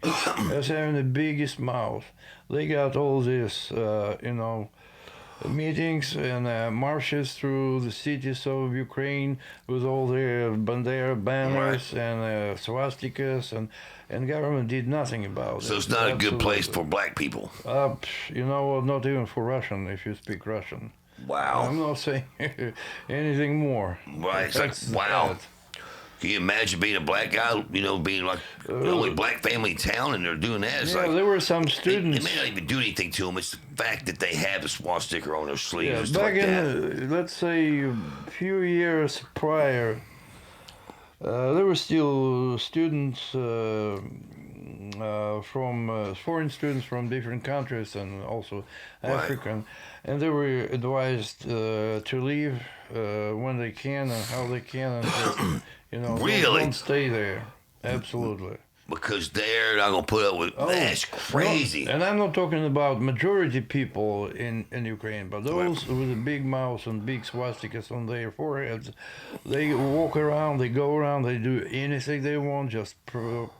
S4: as having the biggest mouth. They got all this, meetings and marches through the cities of Ukraine with all their Bandera banners and swastikas, and government did nothing about it.
S3: So it's not a good place for black people.
S4: Not even for Russian, if you speak Russian.
S3: Wow.
S4: I'm not saying anything more.
S3: Right. It's like, wow.
S4: That.
S3: Can you imagine being a black guy, being like the only black family in town and they're doing that? It's
S4: Yeah,
S3: like,
S4: there were some students.
S3: They may not even do anything to them. It's the fact that they have a swastika on their sleeve.
S4: Yeah,
S3: and stuff
S4: back
S3: like that.
S4: in, let's say, a few years prior, there were still students from foreign students from different countries and also African, and they were advised to leave when they can and how they can, and just,
S3: Really?
S4: don't stay there. Absolutely.
S3: Because they're not going to put up with that's crazy.
S4: No, and I'm not talking about majority people in Ukraine, but those with the big mouths and big swastikas on their foreheads, they walk around, they go around, they do anything they want, just prove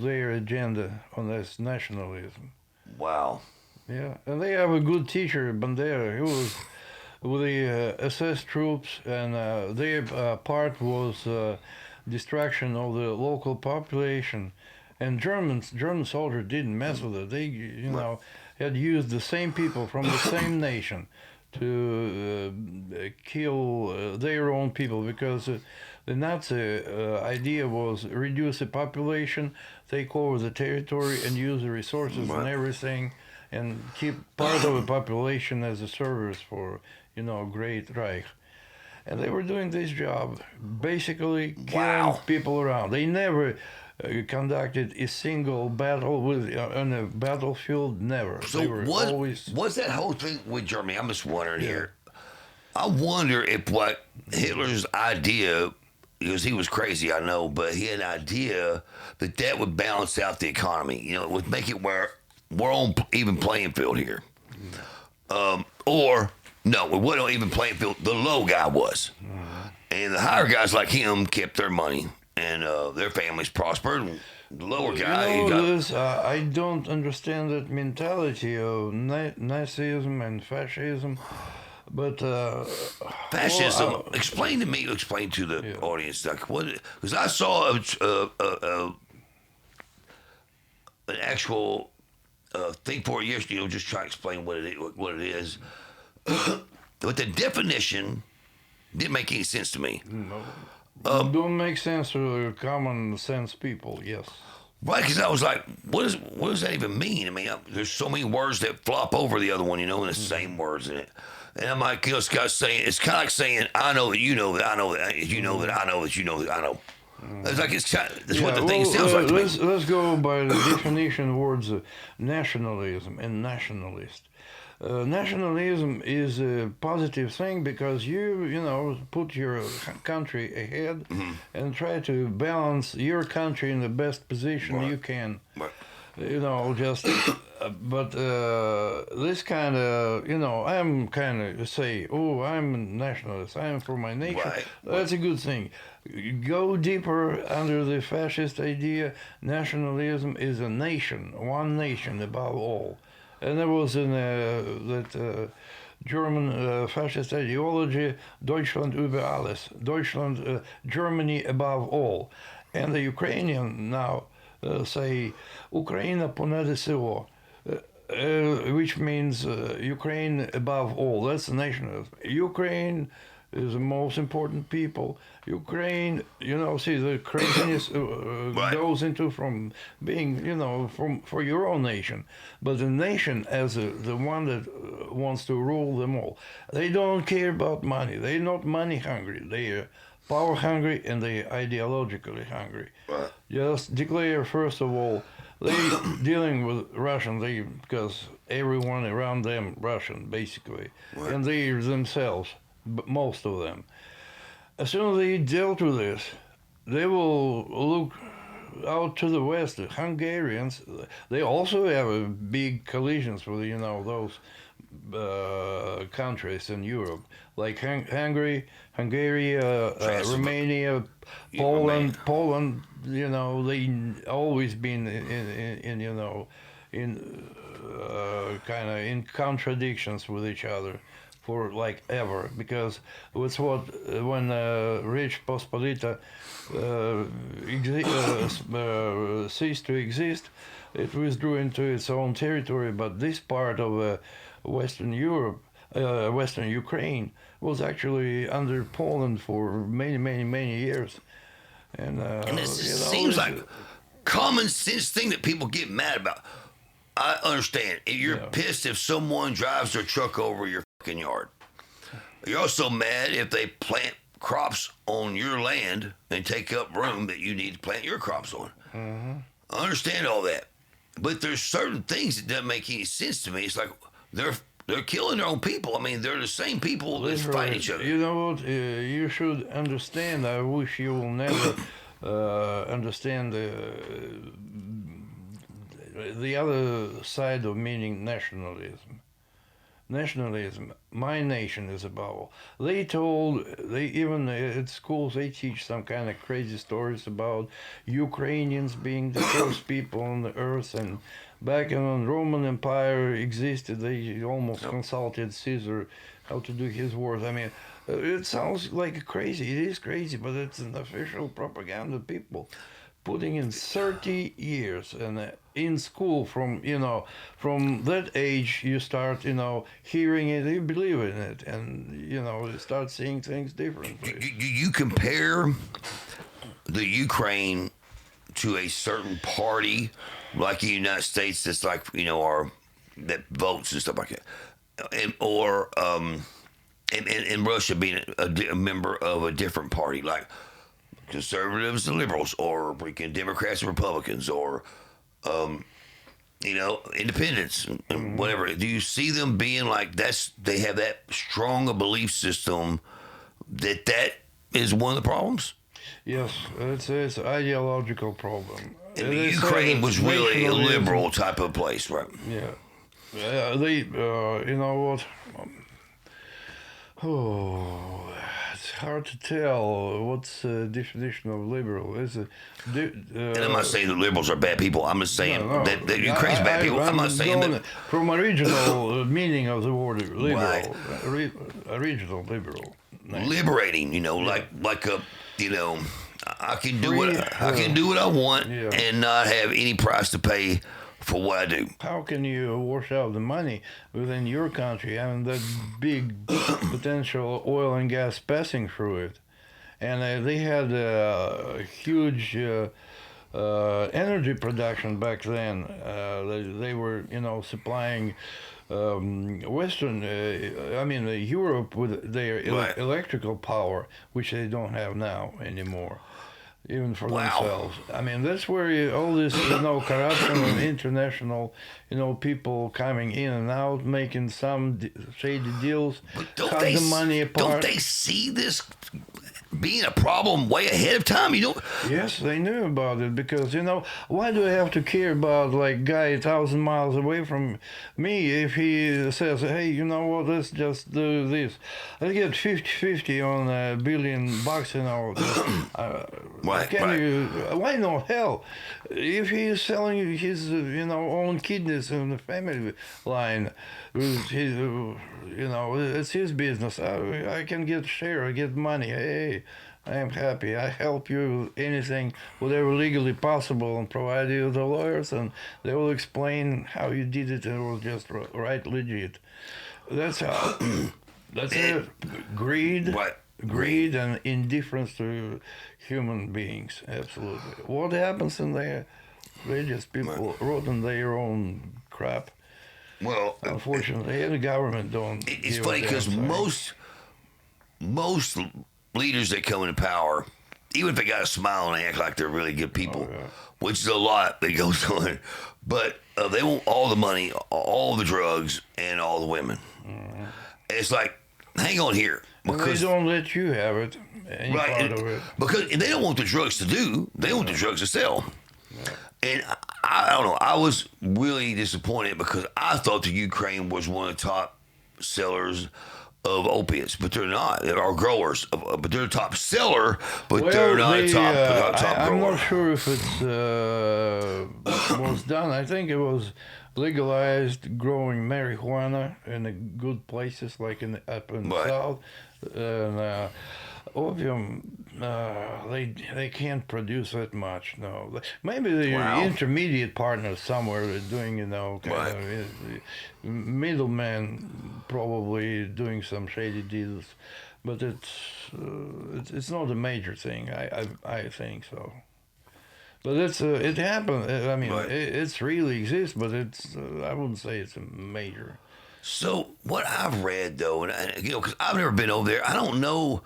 S4: their agenda on this nationalism.
S3: Wow.
S4: Yeah, and they have a good teacher, Bandera, who was with the SS troops, and their part was distraction of the local population, and German soldiers didn't mess with it. They had used the same people from the same nation to kill their own people, because the Nazi idea was reduce the population, take over the territory, and use the resources and everything, and keep part of the population as a service for Great Reich. And they were doing this job, basically killing people around. They never conducted a single battle on a battlefield. Never.
S3: So
S4: they were always.
S3: Was that whole thing with Germany? I'm just wondering here. I wonder if what Hitler's idea, because he was crazy, I know, but he had an idea that would balance out the economy. It would make it where we're on even playing field here. Or no, we wasn't even playing field. The low guy was. And the higher guys like him kept their money and their families prospered. The lower guy,
S4: I don't understand that mentality of Nazism and fascism, but
S3: fascism. Explain to the audience, like what? Because I saw an actual thing for it yesterday. Just try to explain what it is. But the definition didn't make any sense to me.
S4: No. Don't make sense to common sense people, yes.
S3: Right, because I was like, what does that even mean? I mean, there's so many words that flop over the other one, and the same words in it. And I'm like, it's kind of like saying, I know that you know that I know that you know that I know that you know that I know. It's like that's what the thing sounds like to me.
S4: Let's go by the definition of words nationalism and nationalist. Nationalism is a positive thing because you put your country ahead and try to balance your country in the best position you can.
S3: Right.
S4: But this kind of, I'm kind of say, I'm a nationalist, I'm for my nation.
S3: Right.
S4: That's a good thing. Go deeper under the fascist idea. Nationalism is a nation, one nation above all. And there was in that German fascist ideology, Deutschland über alles, Deutschland, Germany above all. And the Ukrainian now say, Ukraina ponad всего, which means Ukraine above all. That's the nationalism. Ukraine is the most important people. Ukraine, see, the craziness
S3: Right.
S4: goes into from being, for your own nation, but the nation as the one that wants to rule them all. They don't care about money. They're not money hungry. They are power hungry and they are ideologically hungry.
S3: Right.
S4: Just declare first of all they dealing with Russian, because everyone around them Russian basically,
S3: Right.
S4: and they themselves, most of them. As soon as they dealt with this, they will look out to the west. The Hungarians, they also have a big collisions with those countries in Europe, like Hungary, Romania, Poland. Poland, they always been in kind of in contradictions with each other for like ever, because it's what when Rich Pospolita ceased to exist, it withdrew into its own territory. But this part of Western Europe, Western Ukraine, was actually under Poland for many years.
S3: And it seems like common sense thing that people get mad about. I understand. You're pissed if someone drives their truck over your fucking yard. You're also mad if they plant crops on your land and take up room that you need to plant your crops on.
S4: Mm-hmm.
S3: I understand all that. But there's certain things that doesn't make any sense to me. It's like they're killing their own people. I mean, they're the same people that fight each other.
S4: You know what? You should understand. I wish you will never understand the other side of meaning nationalism. Nationalism, my nation is above all. They even at schools they teach some kind of crazy stories about Ukrainians being the first people on the earth, and back when Roman Empire existed, they almost consulted Caesar how to do his wars. I mean, it sounds like crazy. It is crazy, but it's an official propaganda people putting in 30 years, and in school from that age you start hearing it, you believe in it, and you start seeing things differently.
S3: You compare the Ukraine to a certain party like the United States that's like that votes and stuff like that, and Russia being a member of a different party like conservatives and liberals, or freaking Democrats and Republicans, or independents and whatever. Do you see them being like they have that strong a belief system that is one of the problems?
S4: Yes, it's an ideological problem.
S3: And Ukraine was really a liberal type of place, right?
S4: Yeah. They, you know what? It's hard to tell what's the definition of liberal.
S3: And I'm not saying that liberals are bad people. I'm just saying that Ukraine's bad people. I'm not saying that.
S4: From original meaning of the word liberal, original liberal.
S3: Liberating, like a, I can do what I want and not have any price to pay for what I do.
S4: How can you wash out the money within your country? I mean, that big potential oil and gas passing through it. And they had a huge energy production back then. They were, supplying Western, Europe with their electrical power, which they don't have now anymore. Even for themselves. I mean, that's where all this, corruption and international, people coming in and out, making some shady deals, cut the money apart.
S3: Don't they see this being a problem way ahead of time?
S4: Yes, they knew about it, because why do I have to care about like guy 1,000 miles away from me if he says, hey, you know what, let's just do this, let's get 50-50 on $1 billion, why no hell, if he's selling his own kidneys in the family line, it's his business. I can get share, I get money. Hey, I am happy. I help you with anything, whatever legally possible, and provide you the lawyers, and they will explain how you did it, and it was just right, legit. That's how. That's it. Greed.
S3: Right.
S4: greed and indifference to human beings. Absolutely. What happens in there? They just people rotting their own crap.
S3: Well,
S4: Unfortunately, and the government don't.
S3: it's
S4: give a
S3: funny
S4: damn
S3: because
S4: thing.
S3: most leaders that come into power, even if they got a smile and act like they're really good people,
S4: Oh, yeah.
S3: which is a lot that goes on, but they want all the money, all the drugs, and all the women. It's like, hang on here,
S4: And they
S3: because
S4: don't let you have it. Any
S3: right,
S4: part of it.
S3: because they don't want the drugs to do, they want the drugs to sell. And I don't know. I was really disappointed because I thought the Ukraine was one of the top sellers of opiates, but they're not. Or growers, but they're a top seller, but they're not a top
S4: I'm
S3: grower.
S4: not sure if it's was done. I think it was legalized growing marijuana in the good places, like up in the
S3: Right.
S4: south. And opium, they can't produce that much. No, maybe the
S3: Wow.
S4: intermediate partners somewhere are doing, kind
S3: Right.
S4: of middleman, probably doing some shady deals, but it's not a major thing. I think so. But it happened. I mean,
S3: Right.
S4: it's really exists, but it's I wouldn't say it's a major.
S3: So what I've read though, and because I've never been over there, I don't know,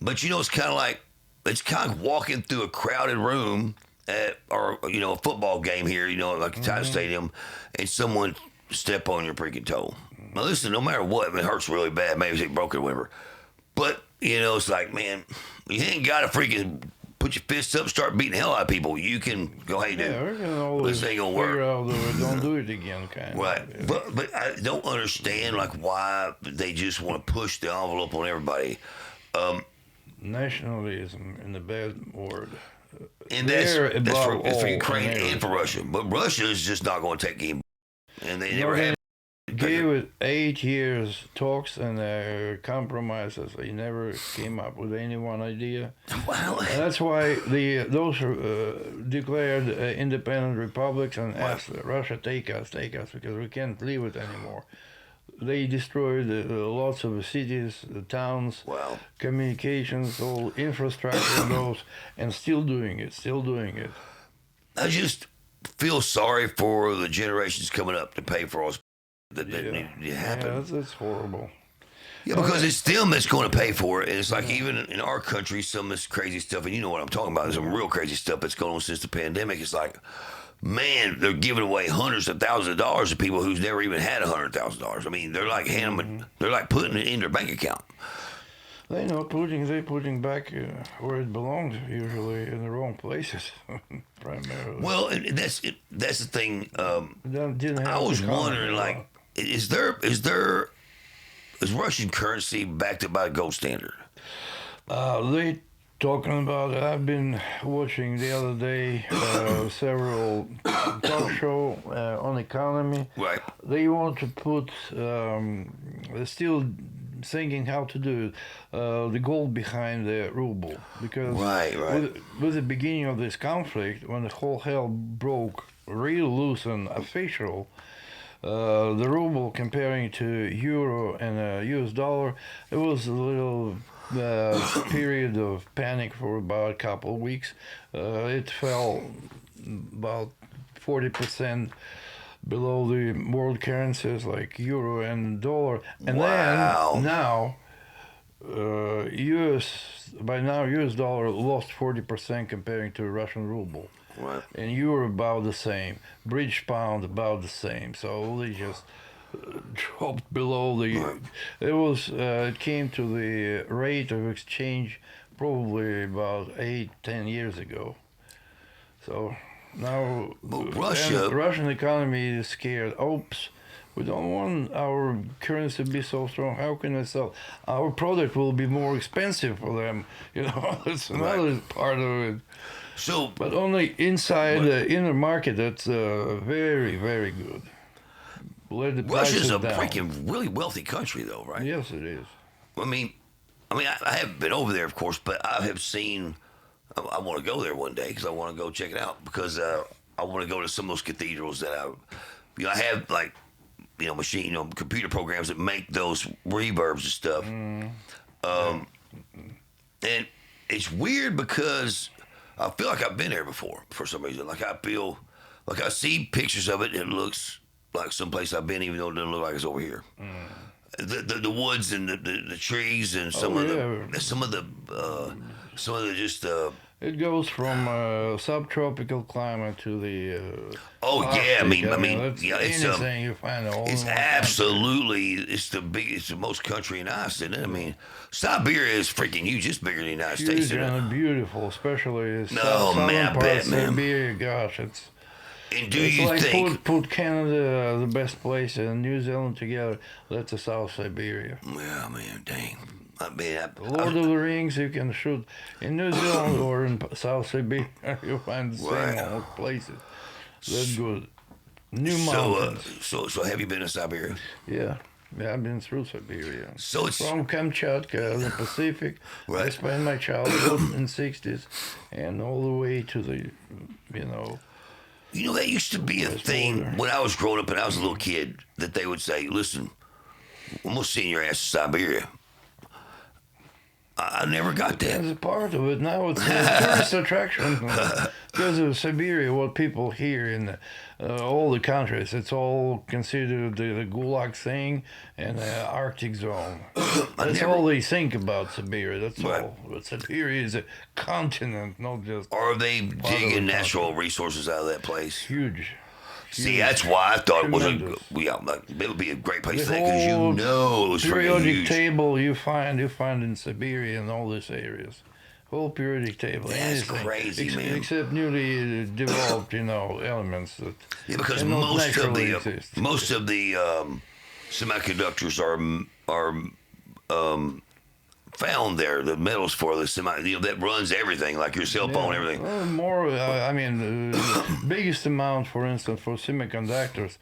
S3: but it's kind of walking through a crowded room at or a football game here, like a Titan Stadium, and someone step on your freaking toe. Now listen, no matter what, it hurts really bad. Maybe it's broken or whatever, but it's like, man, you ain't got to freaking put your fists up, and start beating the hell out of people. You can go, hey, dude,
S4: Yeah, we can always
S3: this ain't gonna
S4: figure
S3: work.
S4: out don't do it again, kind
S3: Right,
S4: of. Yeah.
S3: but I don't understand like why they just want to push the envelope on everybody,
S4: Nationalism in the bad word.
S3: and
S4: They're
S3: that's for
S4: above
S3: it's for
S4: all
S3: Ukraine
S4: and
S3: and for Russia. But Russia is just not going to take game, and they never
S4: they
S3: have.
S4: gave it 8 years talks and compromises. They never came up with any one idea.
S3: Well,
S4: And that's why those declared independent republics and asked Russia, take us, because we can't leave it anymore. They destroyed lots of cities, towns,
S3: wow.
S4: communications, all infrastructure, and those, and still doing it.
S3: I just feel sorry for the generations coming up to pay for all this that need to happen.
S4: Yeah, that's horrible.
S3: Yeah, because it's them that's going to pay for it. And it's like even in our country, some of this crazy stuff, and you know what I'm talking about, there's some real crazy stuff that's going on since the pandemic. It's like, man, they're giving away hundreds of thousands of dollars to people who's never even had $100,000. I mean, they're like they're like putting it in their bank account.
S4: They know they're putting back where it belongs, usually in the wrong places, primarily.
S3: Well, and that's the thing.
S4: Didn't have
S3: I was
S4: the economy
S3: wondering,
S4: a
S3: like,
S4: lot.
S3: is Russian currency backed up by a gold standard?
S4: They talking about it. I've been watching the other day several talk show on economy.
S3: Right.
S4: They want to put. They're still thinking how to do it. The gold behind the ruble, because
S3: Right.
S4: with the beginning of this conflict, when the whole hell broke real loose and official. The ruble comparing to euro and US dollar, it was a little period of panic for about a couple of weeks. It fell about 40% below the world currencies like euro and dollar. And
S3: Wow.
S4: then now, US dollar lost 40% comparing to Russian ruble.
S3: Right.
S4: And euro about the same, British pound about the same. So they just dropped below the. It came to the rate of exchange probably about 8-10 years ago. So now
S3: But Russia-
S4: and the Russian economy is scared. Oops. We don't want our currency to be so strong. How can I sell? Our product will be more expensive for them. That's another part of it.
S3: So,
S4: But only inside the inner market, that's very, very good. Let the
S3: Russia's
S4: prices
S3: a
S4: down.
S3: freaking really wealthy country, though, right?
S4: Yes, it is.
S3: I mean, I haven't been over there, of course, but I have seen. I want to go there one day because I want to go check it out because I want to go to some of those cathedrals that I have like, computer programs that make those reverbs and stuff. And it's weird because I feel like I've been there before for some reason. Like I feel like I see pictures of it and it looks like someplace I've been, even though it doesn't look like it's over here. The woods and the trees and some of the just
S4: It goes from subtropical climate to the.
S3: yeah, I mean,
S4: it's anything you find all
S3: it's
S4: in one
S3: absolutely it's the most country in ice, isn't it? I mean, Siberia is freaking huge. It's bigger than the United
S4: country.
S3: States.
S4: Huge
S3: Isn't it?
S4: and beautiful, especially
S3: Oh, man, I
S4: southern
S3: bet,
S4: parts of
S3: man.
S4: Siberia. Gosh, it's.
S3: And do
S4: It's
S3: you
S4: like
S3: think?
S4: put Canada, the best place, and New Zealand together. That's the South Siberia.
S3: Well, man, dang. I mean,
S4: Lord of the Rings, you can shoot in New Zealand or in South Siberia. You'll find the
S3: Right.
S4: same old places. That's good. New
S3: so,
S4: mountains.
S3: so have you been to Siberia?
S4: Yeah, I've been through Siberia.
S3: So it's
S4: From Kamchatka, the Pacific. I
S3: Right.
S4: spent my childhood in the 60s and all the way to the,
S3: that used to be a
S4: West
S3: thing
S4: border.
S3: when I was growing up and I was a little kid that they would say, "Listen, I'm gonna send your ass to Siberia." I never got that.
S4: As a part of it now, it's a tourist attraction because of Siberia. What people hear in all the countries, it's all considered the Gulag thing and the Arctic zone. That's all they think about Siberia. That's
S3: Right.
S4: all. But Siberia is a continent, not just
S3: Are they
S4: of the
S3: digging natural resources out of that place?
S4: huge.
S3: See, that's why I thought it was
S4: Tremendous.
S3: it would be a great place
S4: The
S3: to because you
S4: whole
S3: know it was freaking
S4: periodic
S3: huge.
S4: table you find in Siberia and all these areas. Whole periodic table.
S3: That's
S4: anything,
S3: crazy, man.
S4: Except newly developed, elements that
S3: Yeah, because
S4: cannot
S3: most of
S4: naturally
S3: the
S4: exist.
S3: semiconductors are found there. The metals for the that runs everything, like your cell phone, everything.
S4: Well, more, biggest amount, for instance, for semiconductors,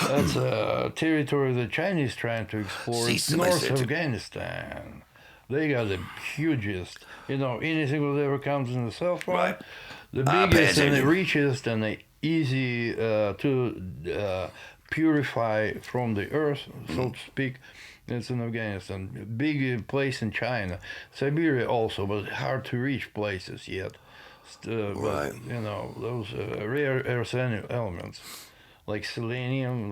S4: that's a territory the Chinese trying to explore.
S3: See,
S4: It's
S3: somebody
S4: North
S3: said to-
S4: Afghanistan. They got the hugest, anything that ever comes in the cell phone.
S3: Right.
S4: The
S3: iPads,
S4: biggest and the
S3: everything.
S4: richest and the easy to purify from the earth, so to speak. It's in Afghanistan. Big place in China. Siberia also, but hard to reach places yet.
S3: Right.
S4: But, those rare earth elements, like selenium,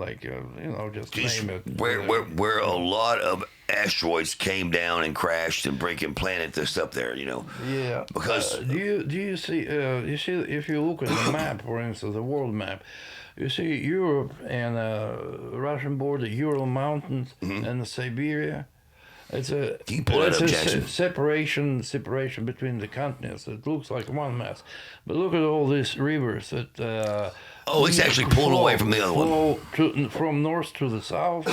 S4: just
S3: Just
S4: name it.
S3: where a lot of asteroids came down and crashed and breaking planet this up there,
S4: Yeah.
S3: Because-
S4: do you see if you look at the map, for instance, the world map, you see Europe and Russian border, Ural Mountains, and the Siberia. It's a
S3: Can you pull that
S4: it's
S3: up,
S4: a
S3: Jackson?
S4: separation between the continents. It looks like one mass, but look at all these rivers that.
S3: Oh, it's actually pulling away from the other one.
S4: From north to the south.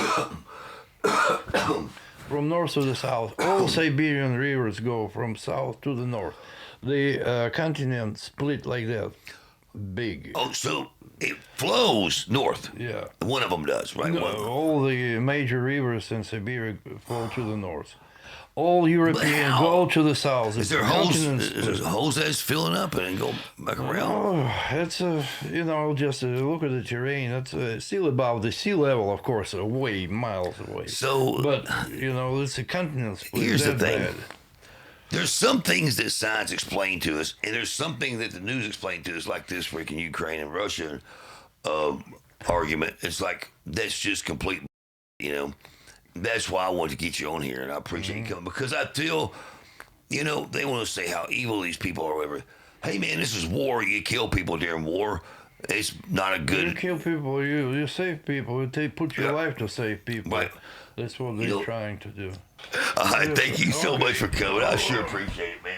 S4: From north to the south, all Siberian rivers go from south to the north. The continent split like that, big.
S3: Oh, so it flows north.
S4: Yeah.
S3: One of them does, right?
S4: No,
S3: One of them.
S4: all the major rivers in Siberia flow to the north. All European
S3: how?
S4: go to the south.
S3: Is there
S4: The
S3: holes?
S4: continent
S3: Is there
S4: split.
S3: holes that's filling up and then go back around?
S4: Oh, it's just look at the terrain. That's still above the sea level, of course, way miles away.
S3: So
S4: But it's a continent split.
S3: Here's the
S4: that
S3: thing.
S4: bad.
S3: there's some things that science explained to us, and there's something that the news explained to us, like this freaking Ukraine and Russia argument. It's like that's just complete, That's why I wanted to get you on here, and I appreciate you coming because I feel, they want to say how evil these people are, or whatever. Hey, man, this is war. You kill people during war. It's not a
S4: You
S3: good.
S4: kill people, you save people. They put your life to save people.
S3: Right.
S4: That's what they're trying to do.
S3: Thank you so much for coming. I sure appreciate it, man.